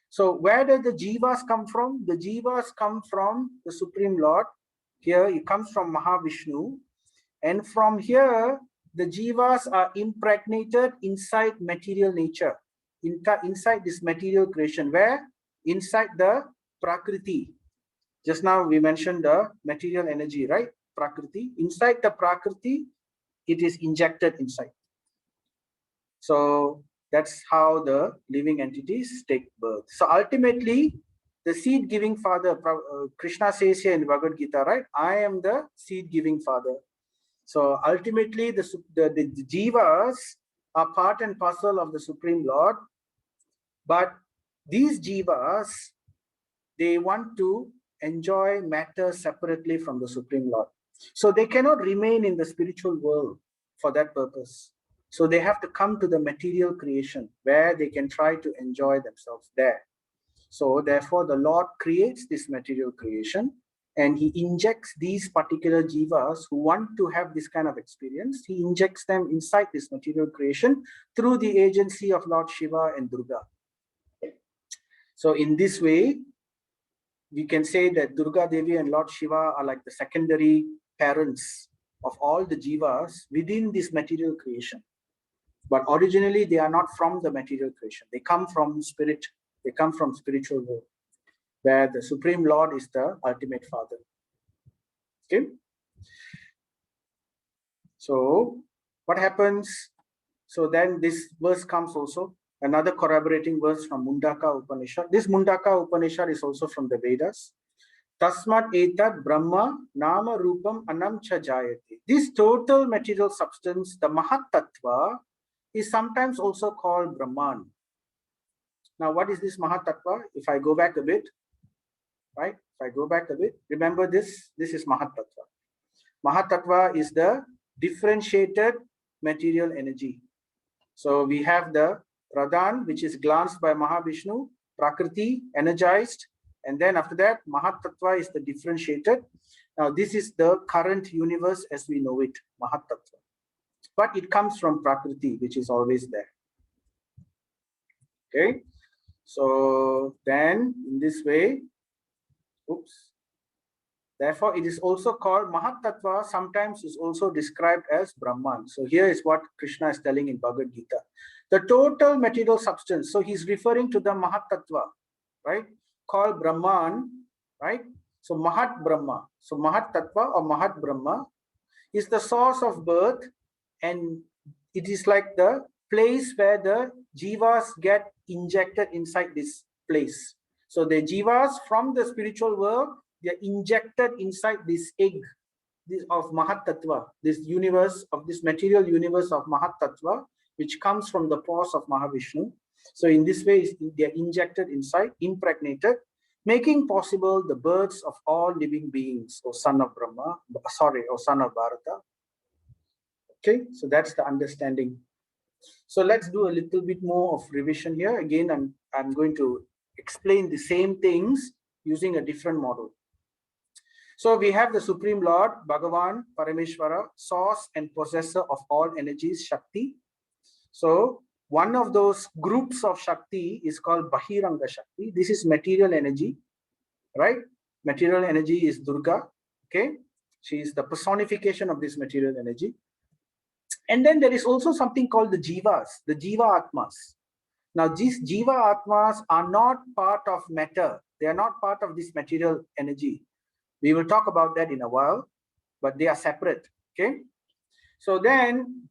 So where do the jivas come from? The jivas come from the Supreme Lord. Here it comes from Mahavishnu. And from here, the jivas are impregnated inside material nature, inside this material creation. Where? Inside the Prakriti. Just now we mentioned the material energy, right? Prakriti. Inside the Prakriti, it is injected inside. So that's how the living entities take birth. So ultimately, the seed giving father. Krishna says here in Bhagavad Gita, right? I am the seed giving father. So ultimately, the jivas are part and parcel of the Supreme Lord, but these jivas, they want to enjoy matter separately from the Supreme Lord. So they cannot remain in the spiritual world for that purpose. So they have to come to the material creation where they can try to enjoy themselves there. So therefore, the Lord creates this material creation, and he injects these particular jivas who want to have this kind of experience. He injects them inside this material creation through the agency of Lord Shiva and Durga. So in this way, we can say that Durga Devi and Lord Shiva are like the secondary parents of all the jivas within this material creation. But originally, they are not from the material creation. They come from spirit. They come from spiritual world, where the Supreme Lord is the ultimate Father. Okay. So what happens? So then this verse comes also, another corroborating verse from Mundaka Upanishad. This Mundaka Upanishad is also from the Vedas. Tasmat etat Brahma nama rupam anam cha jayate. This total material substance, the Mahat Tattva, is sometimes also called Brahman. Now, what is this Mahat Tattva? If I go back a bit, right? If I go back a bit, remember this is Mahat Tattva. Mahat Tattva is the differentiated material energy. So we have the Pradhan, which is glanced by Mahavishnu, Prakriti, energized, and then after that, Mahat Tattva is the differentiated. Now, this is the current universe as we know it, Mahat Tattva. But it comes from Prakriti, which is always there. Okay. So then, in this way, therefore, it is also called Mahat Tattva, sometimes is also described as Brahman. So here is what Krishna is telling in Bhagavad Gita. The total material substance, so he's referring to the Mahat Tattva, right? Called Brahman, right? So Mahat Brahma. So Mahat Tattva or Mahat Brahma is the source of birth, and it is like the place where the jivas get injected inside this place. So the jivas from the spiritual world, they are injected inside this egg of Mahat Tattva, this universe of this material universe of Mahat Tattva, which comes from the pores of Mahavishnu. So in this way, they are injected inside, impregnated, making possible the births of all living beings, O son of Brahma, O son of Bharata. Okay, so that's the understanding. So let's do a little bit more of revision here. Again, I'm going to explain the same things using a different model. So we have the Supreme Lord, Bhagavan, Parameshwara, source and possessor of all energies, Shakti. So one of those groups of Shakti is called Bahiranga Shakti. This is material energy, right? Material energy is Durga, okay? She is the personification of this material energy. And then there is also something called the Jivas, the Jiva Atmas. Now, these Jiva Atmas are not part of matter. They are not part of this material energy. We will talk about that in a while, but they are separate, okay? So then,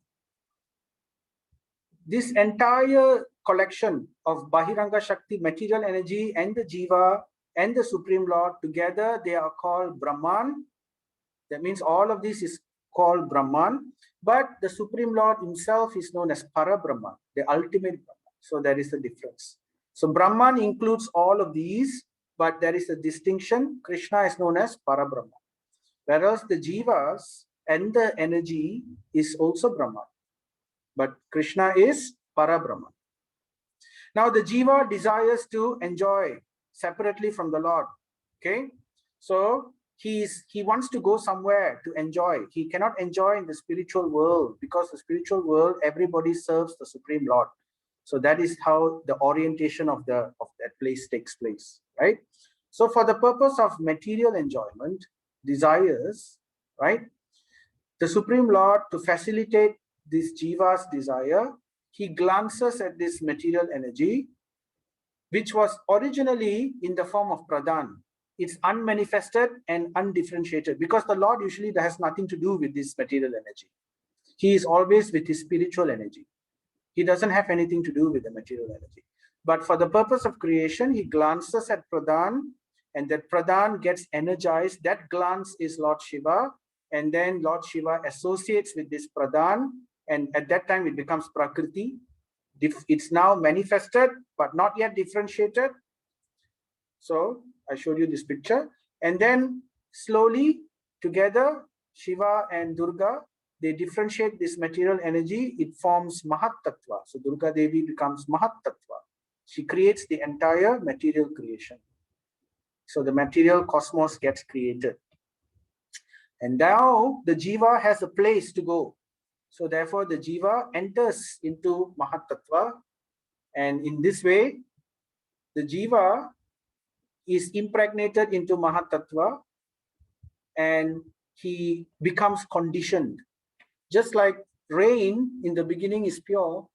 this entire collection of Bahiranga Shakti, material energy, and the Jiva, and the Supreme Lord, together, they are called Brahman. That means all of this is called Brahman, but the Supreme Lord himself is known as Parabrahman, the ultimate Brahman. So there is a difference. So Brahman includes all of these, but there is a distinction. Krishna is known as Parabrahman, whereas the Jivas and the energy is also Brahman, but Krishna is Parabrahman. Now the Jiva desires to enjoy separately from the Lord, okay? So he wants to go somewhere to enjoy. He cannot enjoy in the spiritual world, because the spiritual world, everybody serves the Supreme Lord. So that is how the orientation of that place takes place, right? So for the purpose of material enjoyment, desires, right? The Supreme Lord, to facilitate this Jiva's desire, he glances at this material energy, which was originally in the form of Pradhan. It's unmanifested and undifferentiated, because the Lord usually has nothing to do with this material energy. He is always with his spiritual energy. He doesn't have anything to do with the material energy. But for the purpose of creation, he glances at Pradhan, and that Pradhan gets energized. That glance is Lord Shiva, and then Lord Shiva associates with this Pradhan, and at that time it becomes Prakriti. It's now manifested, but not yet differentiated. So I showed you this picture. And then slowly together, Shiva and Durga, they differentiate this material energy. It forms Mahat Tattva. So Durga Devi becomes Mahat Tattva. She creates the entire material creation. So the material cosmos gets created. And now the Jiva has a place to go. So therefore the Jiva enters into Mahat Tattva. And in this way, the Jiva is impregnated into Mahat Tattva, and he becomes conditioned. Just like rain in the beginning is pure,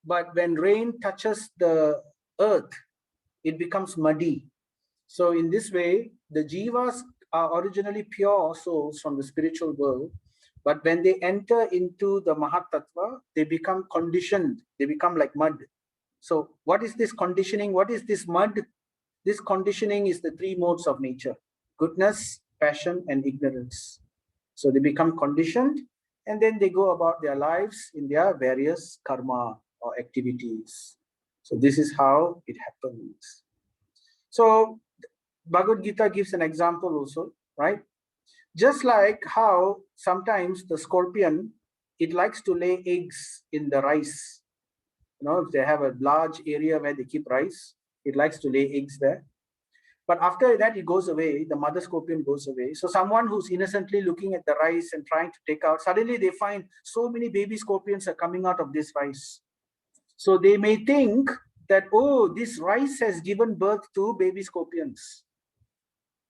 but when rain touches the earth, it becomes muddy. So in this way, the jivas are originally pure souls from the spiritual world, but when they enter into the Mahat Tattva, they become conditioned. They become like mud. So what is this conditioning? What is this mud? This conditioning is the three modes of nature: goodness, passion, and ignorance. So they become conditioned, and then they go about their lives in their various karma or activities. So this is how it happens. So Bhagavad Gita gives an example also, right? Just like how sometimes the scorpion, it likes to lay eggs in the rice. You know, if they have a large area where they keep rice, it likes to lay eggs there. But after that, it goes away. The mother scorpion goes away. So someone who's innocently looking at the rice and trying to take out, suddenly they find so many baby scorpions are coming out of this rice. So they may think that, oh, this rice has given birth to baby scorpions.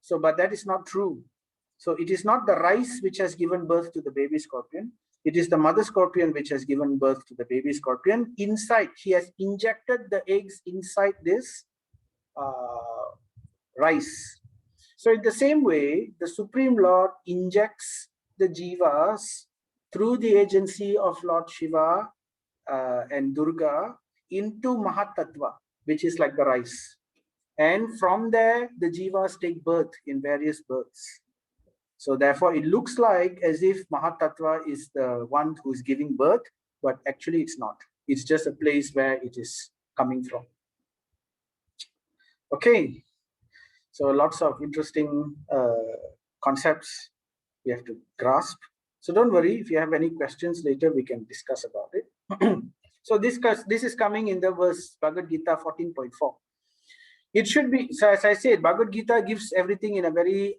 So, but that is not true. So it is not the rice which has given birth to the baby scorpion. It is the mother scorpion which has given birth to the baby scorpion. Inside, she has injected the eggs inside this rice. So in the same way, the Supreme Lord injects the jivas through the agency of Lord Shiva and Durga into Mahat Tattva, which is like the rice. And from there, the jivas take birth in various births. So therefore, it looks like as if Mahat Tattva is the one who is giving birth, but actually it's not. It's just a place where it is coming from. Okay. So lots of interesting concepts we have to grasp. So don't worry, if you have any questions later, we can discuss about it. So this is coming in the verse Bhagavad Gita 14.4. It should be, so as I said, Bhagavad Gita gives everything in a very,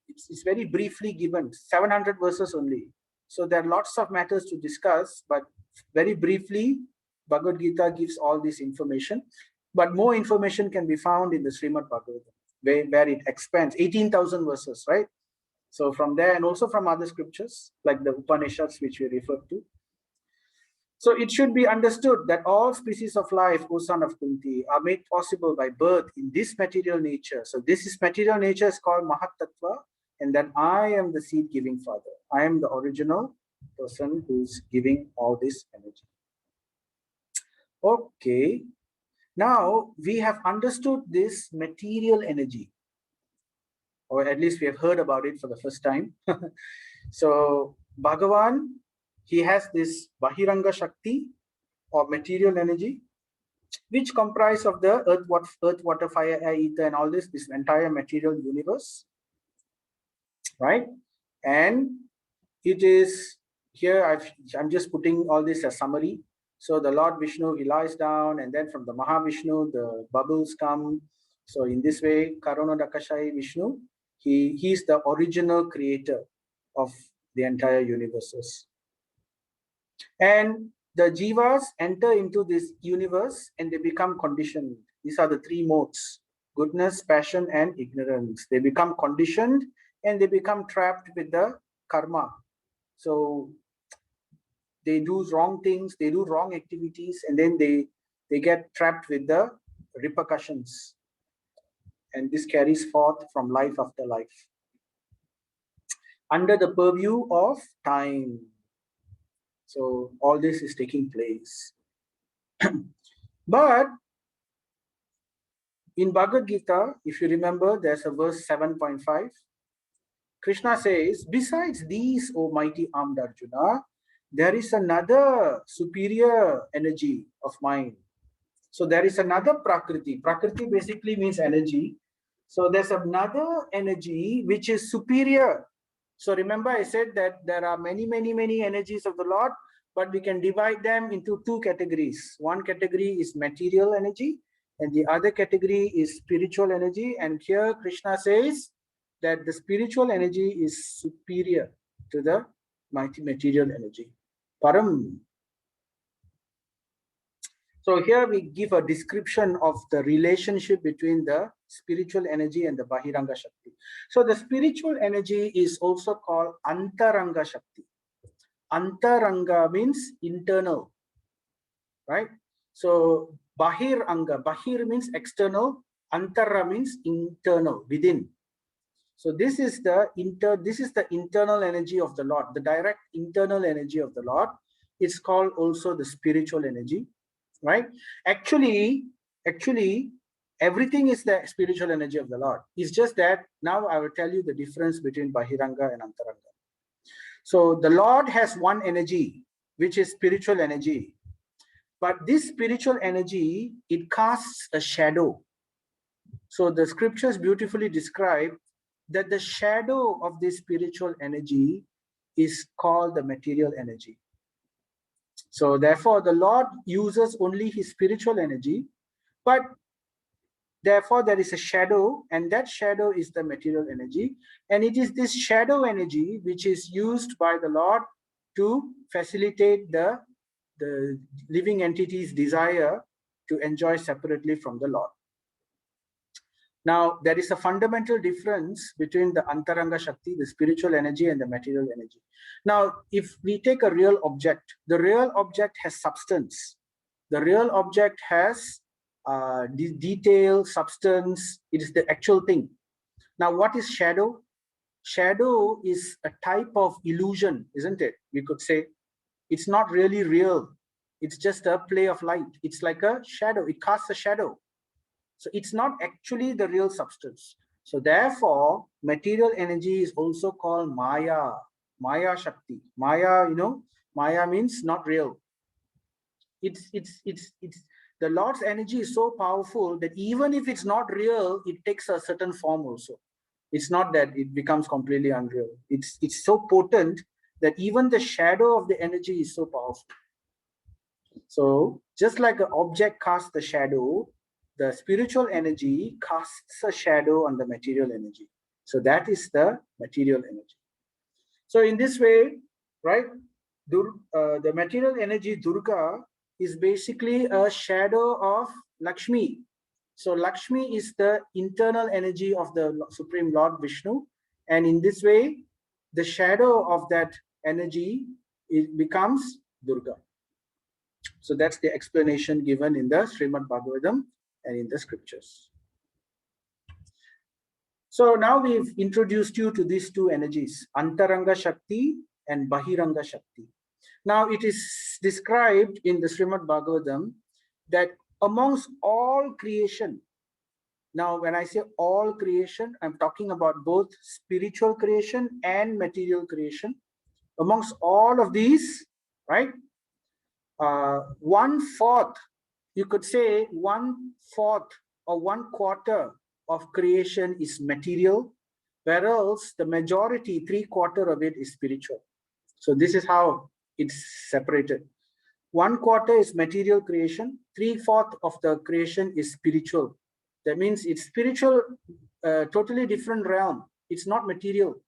it's very briefly given, 700 verses only. So there are lots of matters to discuss, but very briefly, Bhagavad Gita gives all this information. But more information can be found in the Srimad Bhagavatam, where it expands 18,000 verses, right? So from there, and also from other scriptures, like the Upanishads, which we referred to. So it should be understood that all species of life, O son of Kunti, are made possible by birth in this material nature. So this is material nature is called Mahat Tattva, and then I am the seed-giving father. I am the original person who's giving all this energy. Okay. Now we have understood this material energy, or at least we have heard about it for the first time. So Bhagavan, he has this Bahiranga Shakti or material energy, which comprise of the earth, water, fire, air, ether, and all this entire material universe, right? And it is here, I'm just putting all this as summary. So the Lord Vishnu, he lies down, and then from the Mahavishnu, the bubbles come. So in this way, Karuna Dakashai Vishnu, he's the original creator of the entire universes. And the jivas enter into this universe and they become conditioned. These are the three modes: goodness, passion, and ignorance. They become conditioned and they become trapped with the karma. So they do wrong things, they do wrong activities, and then they get trapped with the repercussions. And this carries forth from life after life, under the purview of time. So all this is taking place. But in Bhagavad Gita, if you remember, there's a verse 7.5. Krishna says, besides these, O mighty armed Arjuna, there is another superior energy of mind. So there is another Prakriti. Prakriti basically means energy. So there's another energy which is superior. So remember I said that there are many energies of the Lord, but we can divide them into two categories. One category is material energy and the other category is spiritual energy. And here Krishna says that the spiritual energy is superior to the mighty material energy. Param. So here we give a description of the relationship between the spiritual energy and the Bahiranga Shakti. So the spiritual energy is also called Antaranga Shakti. Antaranga means internal, right? So Bahiranga, Bahir means external, Antara means internal, within. So this is the internal energy of the Lord, the direct internal energy of the Lord. It's called also the spiritual energy. Right? Actually, everything is the spiritual energy of the Lord. It's just that now I will tell you the difference between Bahiranga and Antaranga. So the Lord has one energy, which is spiritual energy. But this spiritual energy, it casts a shadow. So the scriptures beautifully describe that the shadow of this spiritual energy is called the material energy. So therefore, the Lord uses only his spiritual energy, but therefore there is a shadow, and that shadow is the material energy. And it is this shadow energy which is used by the Lord to facilitate the living entity's desire to enjoy separately from the Lord. Now, there is a fundamental difference between the Antaranga Shakti, the spiritual energy, and the material energy. Now, if we take a real object, the real object has substance. The real object has detail, substance. It is the actual thing. Now, what is shadow? Shadow is a type of illusion, isn't it? We could say it's not really real. It's just a play of light. It's like a shadow. It casts a shadow. So it's not actually the real substance. So therefore, material energy is also called Maya, Maya Shakti. Maya, Maya means not real. It's the Lord's energy is so powerful that even if it's not real, it takes a certain form also. It's not that it becomes completely unreal. It's so potent that even the shadow of the energy is so powerful. So just like an object casts the shadow, the spiritual energy casts a shadow on the material energy. So that is the material energy. So in this way, right, the material energy Durga is basically a shadow of Lakshmi. So Lakshmi is the internal energy of the Supreme Lord Vishnu. And in this way, the shadow of that energy becomes Durga. So that's the explanation given in the Srimad Bhagavatam and in the scriptures. So now we've introduced you to these two energies, Antaranga Shakti and Bahiranga Shakti. Now it is described in the Srimad Bhagavatam that amongst all creation, now when I say all creation, I'm talking about both spiritual creation and material creation. Amongst all of these, right, 1/4, you could say 1/4 or 1/4 of creation is material, whereas the majority, 3/4 of it is spiritual. So this is how it's separated. 1/4 is material creation, 3/4 of the creation is spiritual. That means it's spiritual, totally different realm. It's not material.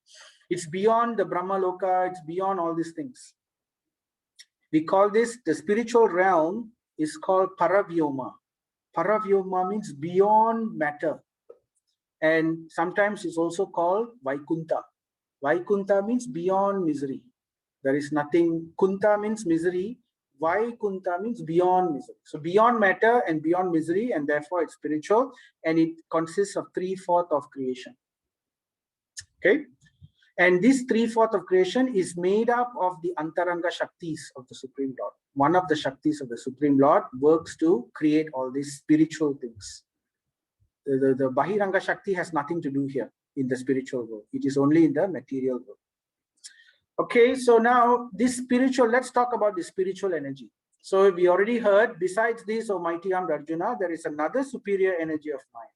It's beyond the Brahma Loka, it's beyond all these things. We call this, the spiritual realm is called Paravyoma. Paravyoma means beyond matter. And sometimes it's also called Vaikunta. Vaikunta means beyond misery. There is nothing, Kunta means misery, Vaikunta means beyond misery. So beyond matter and beyond misery, and therefore it's spiritual, and it consists of 3/4 of creation. Okay? And this 3/4 of creation is made up of the Antaranga Shaktis of the Supreme Lord. One of the Shaktis of the Supreme Lord works to create all these spiritual things. The Bahiranga Shakti has nothing to do here in the spiritual world. It is only in the material world. Okay, so now this spiritual, let's talk about the spiritual energy. So we already heard, besides this, O mighty armed Arjuna, there is another superior energy of mind.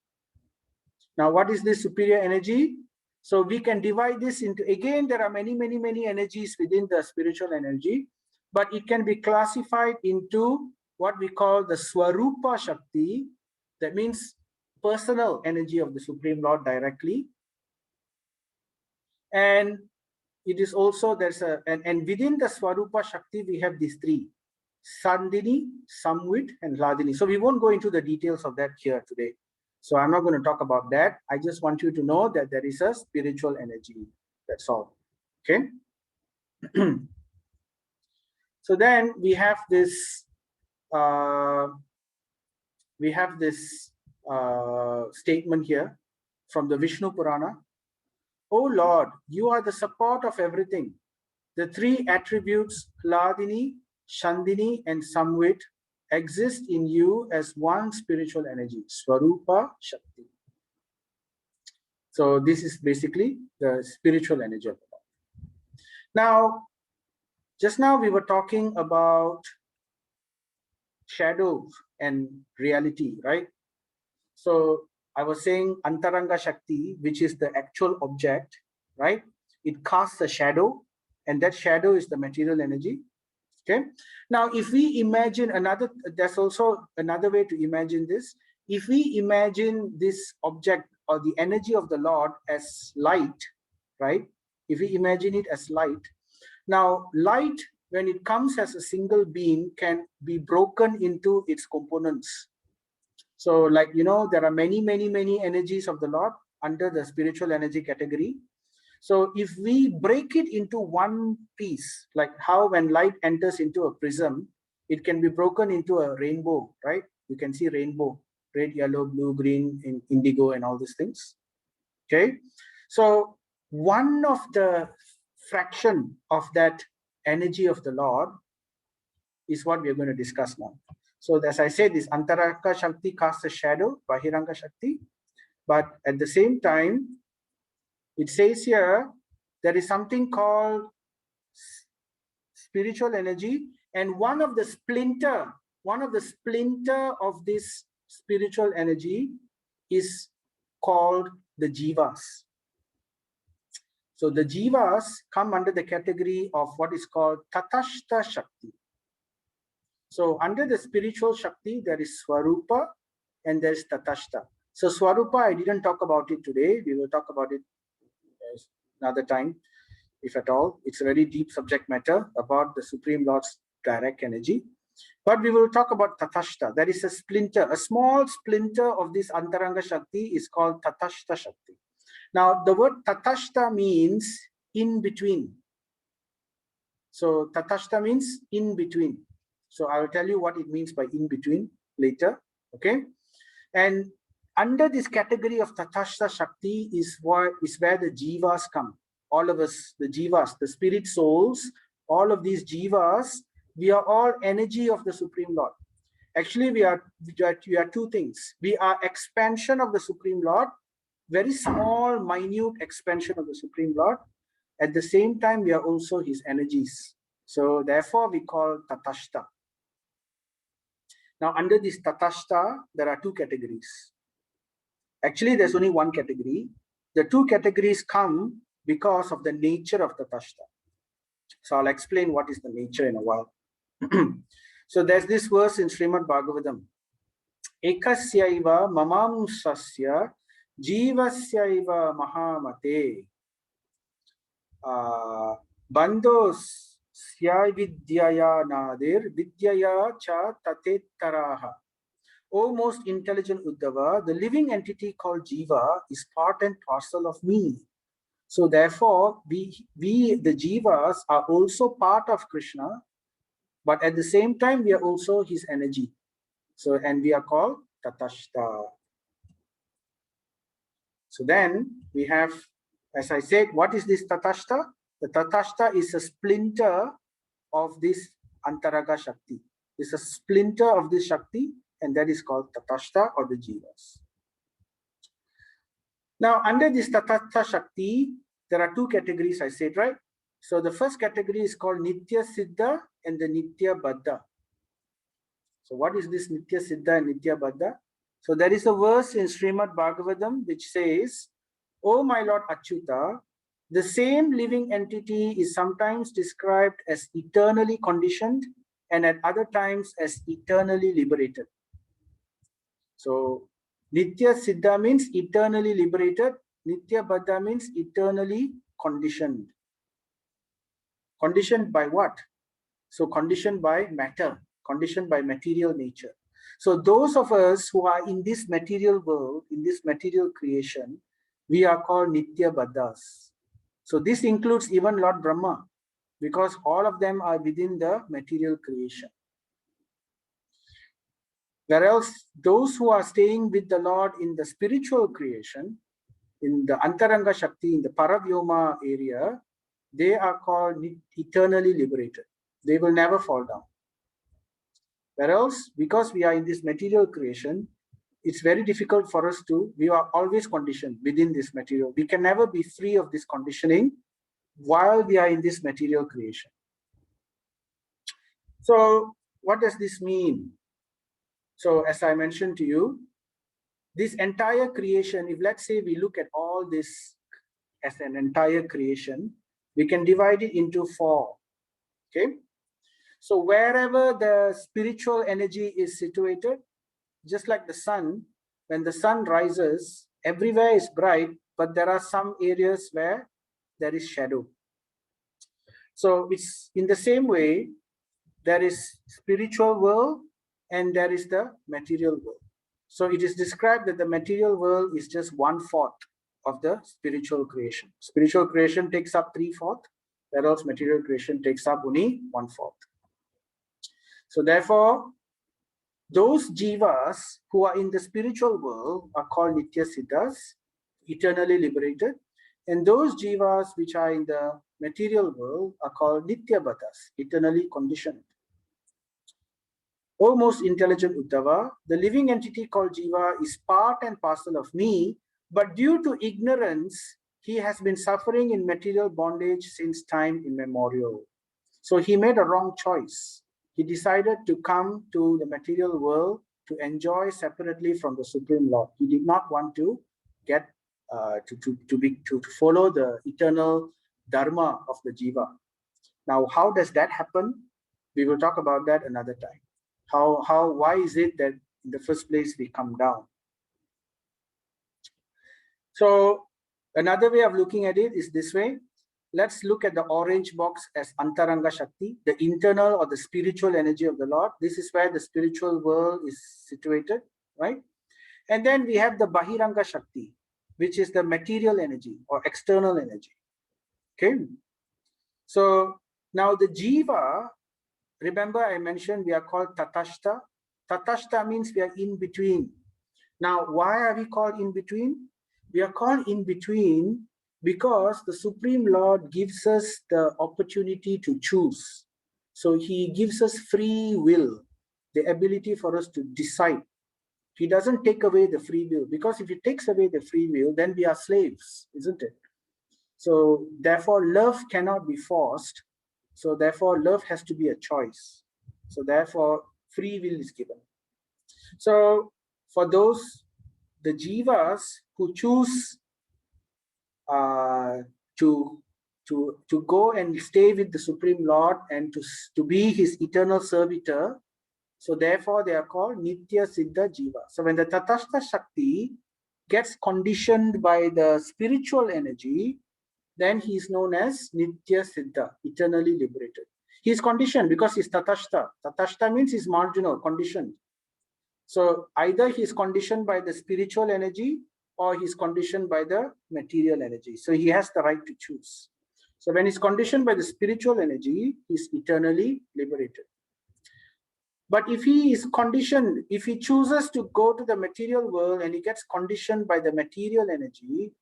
Now, what is this superior energy? So we can divide this into, again, there are many energies within the spiritual energy, but it can be classified into what we call the Swarupa Shakti. That means personal energy of the Supreme Lord directly. And it is also, there's a, and within the Swarupa Shakti, we have these three: Sandini, Samvit, and Hladini. So we won't go into the details of that here today. So I'm not going to talk about that. I just want you to know that there is a spiritual energy. That's all. Okay. So then we have this statement here from the Vishnu Purana. Oh Lord, you are the support of everything. The three attributes, Hladini, Shandini, and Samvit, exist in you as one spiritual energy, Swarupa Shakti. So this is basically the spiritual energy of the Lord. Now, just now we were talking about shadow and reality, right? So I was saying Antaranga Shakti, which is the actual object, right? It casts a shadow, and that shadow is the material energy. Okay. Now, if we imagine another, there's also another way to imagine this. If we imagine this object or the energy of the Lord as light, right? If we imagine it as light, now light, when it comes as a single beam, can be broken into its components. So, like, you know, there are many energies of the Lord under the spiritual energy category. So if we break it into one piece, like how when light enters into a prism, it can be broken into a rainbow, right? You can see rainbow, red, yellow, blue, green, indigo, and all these things. Okay. So one of the fraction of that energy of the Lord is what we are going to discuss now. So as I said, this Antaranga Shakti casts a shadow, Bahiranga Shakti, but at the same time, it says here, there is something called spiritual energy, and one of the splinter of this spiritual energy is called the jivas. So the jivas come under the category of what is called Tatashta Shakti. So under the spiritual Shakti, there is Swarupa and there is Tatashta. So Swarupa, I didn't talk about it today. We will talk about it another time, if at all. It's a very deep subject matter about the Supreme Lord's direct energy. But we will talk about Tatashta. There is a splinter, a small splinter of this Antaranga Shakti is called Tatashta Shakti. Now, the word Tatashta means in between. So Tatashta means in between. So I will tell you what it means by in between later. Okay. And under this category of Tatashta Shakti is where the jivas come. All of us, the jivas, the spirit souls, all of these jivas, we are all energy of the Supreme Lord. Actually, we are two things. We are expansion of the Supreme Lord, very small, minute expansion of the Supreme Lord. At the same time, we are also his energies. So therefore, we call Tatashta. Now, under this Tatashta, there are two categories. Actually, there's only one category. The two categories come because of the nature of Tatashta. So I'll explain what is the nature in a while. So there's this verse in Srimad Bhagavatam. Ekasyaiva mamamsasya jivasyaiva mahamate bandos syai vidyaya nadir vidyaya cha tatetaraha. O most intelligent Uddhava, the living entity called Jiva is part and parcel of me. So therefore, we the Jivas are also part of Krishna, but at the same time, we are also his energy. So, and we are called Tatashta. So then we have As I said, what is this Tatashta? The Tatashta is a splinter of this Antaranga Shakti. It's a splinter of this Shakti, and that is called Tatashta or the Jivas. Now, under this Tatastha Shakti, there are two categories, I said, right? So the first category is called Nitya Siddha and the Nitya Baddha. So what is this Nitya Siddha and Nitya Baddha? So there is a verse in Srimad Bhagavatam which says, "O my Lord Achyuta, the same living entity is sometimes described as eternally conditioned and at other times as eternally liberated." So Nitya Siddha means eternally liberated. Nitya Baddha means eternally conditioned. Conditioned by what? So conditioned by matter, conditioned by material nature. So those of us who are in this material world, in this material creation, we are called Nitya Baddhas. So this includes even Lord Brahma, because all of them are within the material creation. Whereas those who are staying with the Lord in the spiritual creation, in the Antaranga Shakti, in the Paravyoma area, they are called eternally liberated. They will never fall down. Whereas, because we are in this material creation, it's very difficult for us we are always conditioned within this material. We can never be free of this conditioning while we are in this material creation. So, what does this mean? So, as I mentioned to you, this entire creation, if let's say we look at all this as an entire creation, we can divide it into four. Okay. So wherever the spiritual energy is situated, just like the sun, when the sun rises, everywhere is bright, but there are some areas where there is shadow. So it's in the same way, there is spiritual world and there is the material world. So it is described that the material world is just 1/4 of the spiritual creation. Spiritual creation takes up 3/4, whereas material creation takes up only 1/4. So therefore, those jivas who are in the spiritual world are called Nitya Siddhas, eternally liberated. And those jivas which are in the material world are called Nitya Baddhas, eternally conditioned. O most intelligent Uddhava, the living entity called Jiva is part and parcel of me, but due to ignorance, he has been suffering in material bondage since time immemorial. So he made a wrong choice. He decided to come to the material world to enjoy separately from the Supreme Lord. He did not want to get to follow the eternal dharma of the jiva. Now, how does that happen? We will talk about that another time. Why is it that in the first place we come down? So another way of looking at it is this way. Let's look at the orange box as Antaranga Shakti, the internal or the spiritual energy of the Lord. This is where the spiritual world is situated, right? And then we have the Bahiranga Shakti, which is the material energy or external energy. Okay. So now the Jiva, remember I mentioned we are called Tatashta. Tatashta means we are in between. Now, why are we called in between? We are called in between because the Supreme Lord gives us the opportunity to choose. So he gives us free will, the ability for us to decide. He doesn't take away the free will, because if he takes away the free will, then we are slaves, isn't it? So therefore, love cannot be forced. So therefore, love has to be a choice. So therefore, free will is given. So for those, the jivas who choose to go and stay with the Supreme Lord and to be his eternal servitor, so therefore they are called Nitya Siddha Jiva. So when the Tatastha Shakti gets conditioned by the spiritual energy, then he is known as Nitya Siddha, eternally liberated. He is conditioned because he's Tatashta. Tatashta means he's marginal, conditioned. So either he's conditioned by the spiritual energy or he's conditioned by the material energy. So he has the right to choose. So when he's conditioned by the spiritual energy, he's eternally liberated. But if he is conditioned, if he chooses to go to the material world and he gets conditioned by the material energy,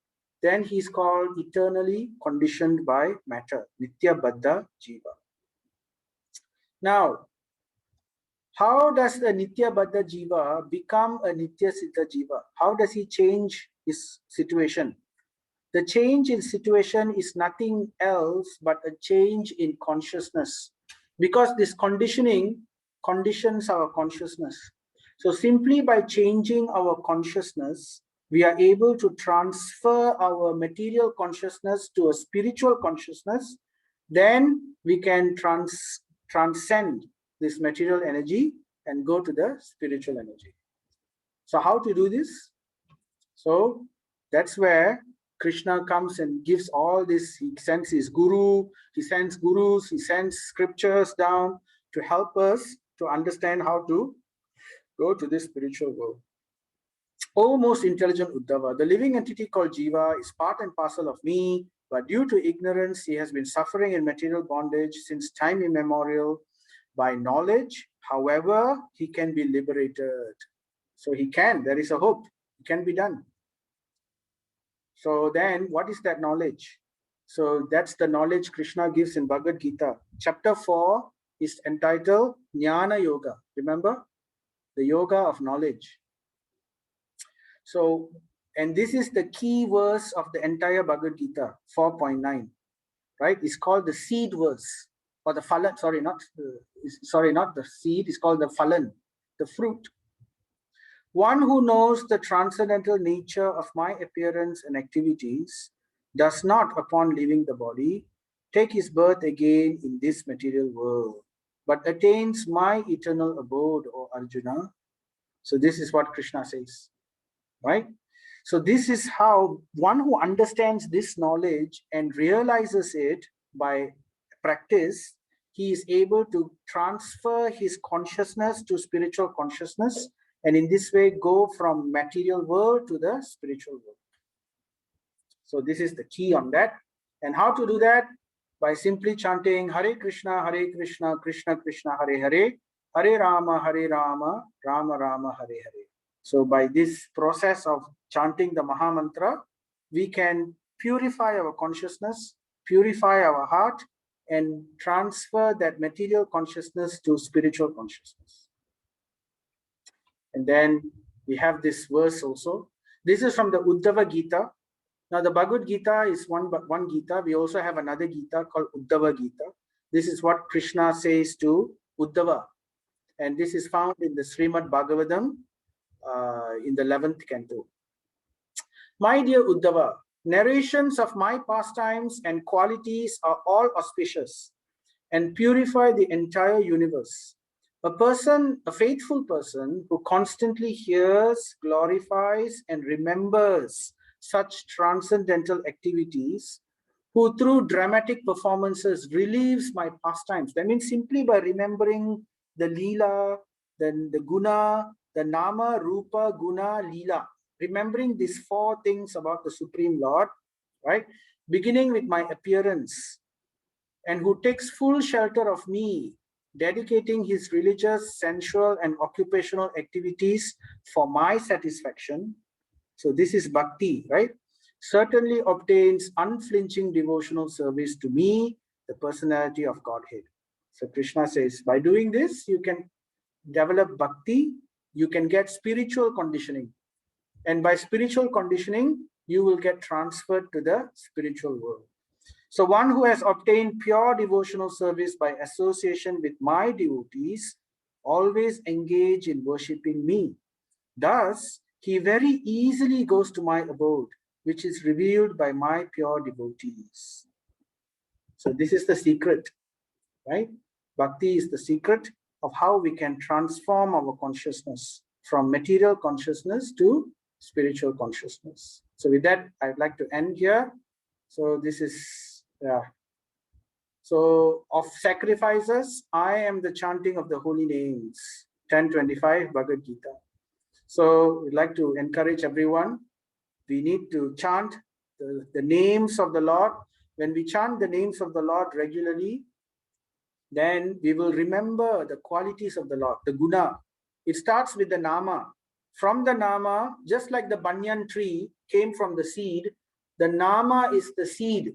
then he is called eternally conditioned by matter, Nitya Baddha Jiva. Now, how does the Nitya Baddha Jiva become a Nitya Siddha Jiva? How does he change his situation? The change in situation is nothing else but a change in consciousness, because this conditioning conditions our consciousness. So simply by changing our consciousness, we are able to transfer our material consciousness to a spiritual consciousness. Then we can transcend this material energy and go to the spiritual energy. So how to do this? So that's where Krishna comes and gives all this. He sends his guru, he sends gurus, he sends scriptures down to help us to understand how to go to this spiritual world. O most intelligent Uddhava, the living entity called Jiva is part and parcel of me, but due to ignorance, he has been suffering in material bondage since time immemorial. By knowledge, however, he can be liberated. So he can, there is a hope, it can be done. So then what is that knowledge? So that's the knowledge Krishna gives in Bhagavad Gita. Chapter 4 is entitled Jnana Yoga. Remember? The yoga of knowledge. So, and this is the key verse of the entire Bhagavad Gita, 4.9. Right? It's called the seed verse. Or the phalan, not the seed, it's called the phalan, the fruit. One who knows the transcendental nature of my appearance and activities does not, upon leaving the body, take his birth again in this material world, but attains my eternal abode, O Arjuna. So this is what Krishna says, right? So this is how one who understands this knowledge and realizes it by practice, he is able to transfer his consciousness to spiritual consciousness, and in this way go from material world to the spiritual world. So this is the key on that. And how to do that? By simply chanting Hare Krishna, Krishna Krishna, Hare Hare, Hare Rama, Rama Rama, Hare Hare. So by this process of chanting the Maha Mantra, we can purify our consciousness, purify our heart, and transfer that material consciousness to spiritual consciousness. And then we have this verse also. This is from the Uddhava Gita. Now the Bhagavad Gita is one Gita. We also have another Gita called Uddhava Gita. This is what Krishna says to Uddhava. And this is found in the Srimad Bhagavatam in the 11th canto. My dear Uddhava, narrations of my pastimes and qualities are all auspicious and purify the entire universe. A faithful person who constantly hears, glorifies, and remembers such transcendental activities, who through dramatic performances relieves my pastimes. That means simply by remembering the Leela, then the Guna, the Nama, Rupa, Guna, Leela. Remembering these four things about the Supreme Lord, right? Beginning with my appearance, and who takes full shelter of me, dedicating his religious, sensual, and occupational activities for my satisfaction. So this is bhakti, right? Certainly obtains unflinching devotional service to me, the personality of Godhead. So Krishna says, by doing this, you can develop bhakti, you can get spiritual conditioning. And by spiritual conditioning, you will get transferred to the spiritual world. So one who has obtained pure devotional service by association with my devotees always engage in worshipping me. Thus, he very easily goes to my abode, which is revealed by my pure devotees. So this is the secret, right? Bhakti is the secret of how we can transform our consciousness from material consciousness to spiritual consciousness. So with that, I'd like to end here. So this is so of sacrifices, I am the chanting of the holy names. 10:25 Bhagavad Gita. So we'd like to encourage everyone. We need to chant the names of the Lord. When we chant the names of the Lord regularly, then we will remember the qualities of the Lord, the guna. It starts with the nama. From the nama, just like the banyan tree came from the seed, The nama is the seed.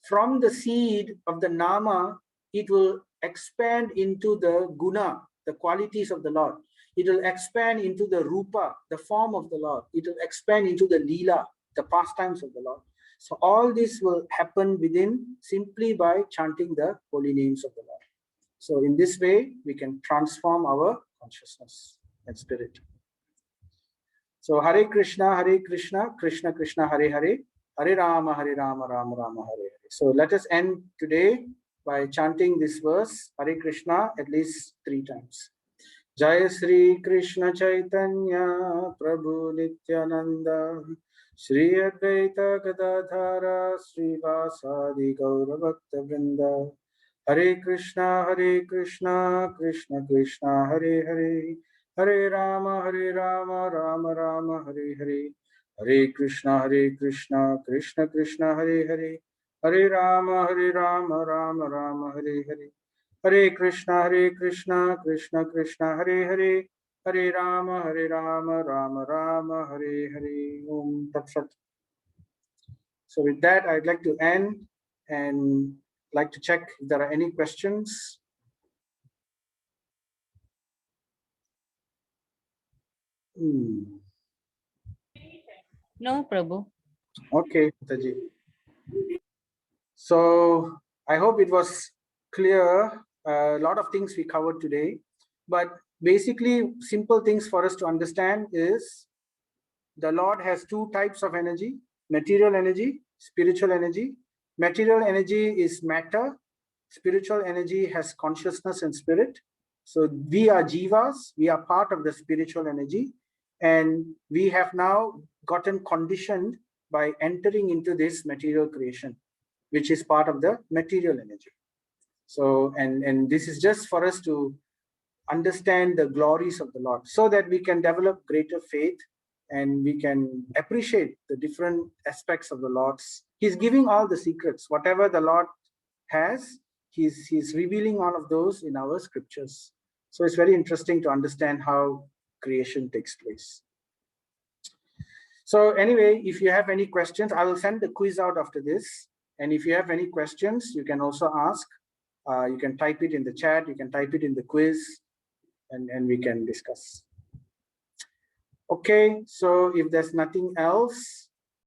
From the seed of the nama, it will expand into the guna, the qualities of the Lord. It will expand into the rupa, the form of the Lord. It will expand into the lila, the pastimes of the Lord. So all this will happen within simply by chanting the holy names of the Lord. So in this way, we can transform our consciousness and spirit. So Hare Krishna, Krishna Krishna, Hare Hare, Hare Rama, Rama Rama, Hare Hare. So let us end today by chanting this verse, Hare Krishna, at least 3 times. Jaya Sri Krishna Chaitanya Prabhu Nityananda Shri Advaita Gadadhara Sri Vasadi Gaura Bhakta Vrinda Hare Krishna Krishna Krishna Hare Hare Hare Rama Rama Rama Hare Hare Hare Krishna Krishna Krishna Hare Hare Hare Rama Rama Rama Hare Hare Hare Krishna Krishna Krishna Hare Hare Hare Rama Rama Rama Hare Hare. Om Tat Sat. So with that, I'd like to end and like to check if there are any questions. No, Prabhu. Okay, Taji. So I hope it was clear. A lot of things we covered today, but basically simple things for us to understand is the Lord has 2 types of energy: material energy, spiritual energy. Material energy is matter. Spiritual energy has consciousness and spirit. So we are jivas, we are part of the spiritual energy, and we have now gotten conditioned by entering into this material creation, which is part of the material energy. So, and this is just for us to understand the glories of the Lord so that we can develop greater faith and we can appreciate the different aspects of the Lord's. He's giving all the secrets. Whatever the Lord has, he's revealing all of those in our scriptures. So it's very interesting to understand how creation takes place. So anyway, if you have any questions, I will send the quiz out after this. And if you have any questions, you can also ask. You can type it in the chat, you can type it in the quiz, and we can discuss. Okay, so if there's nothing else,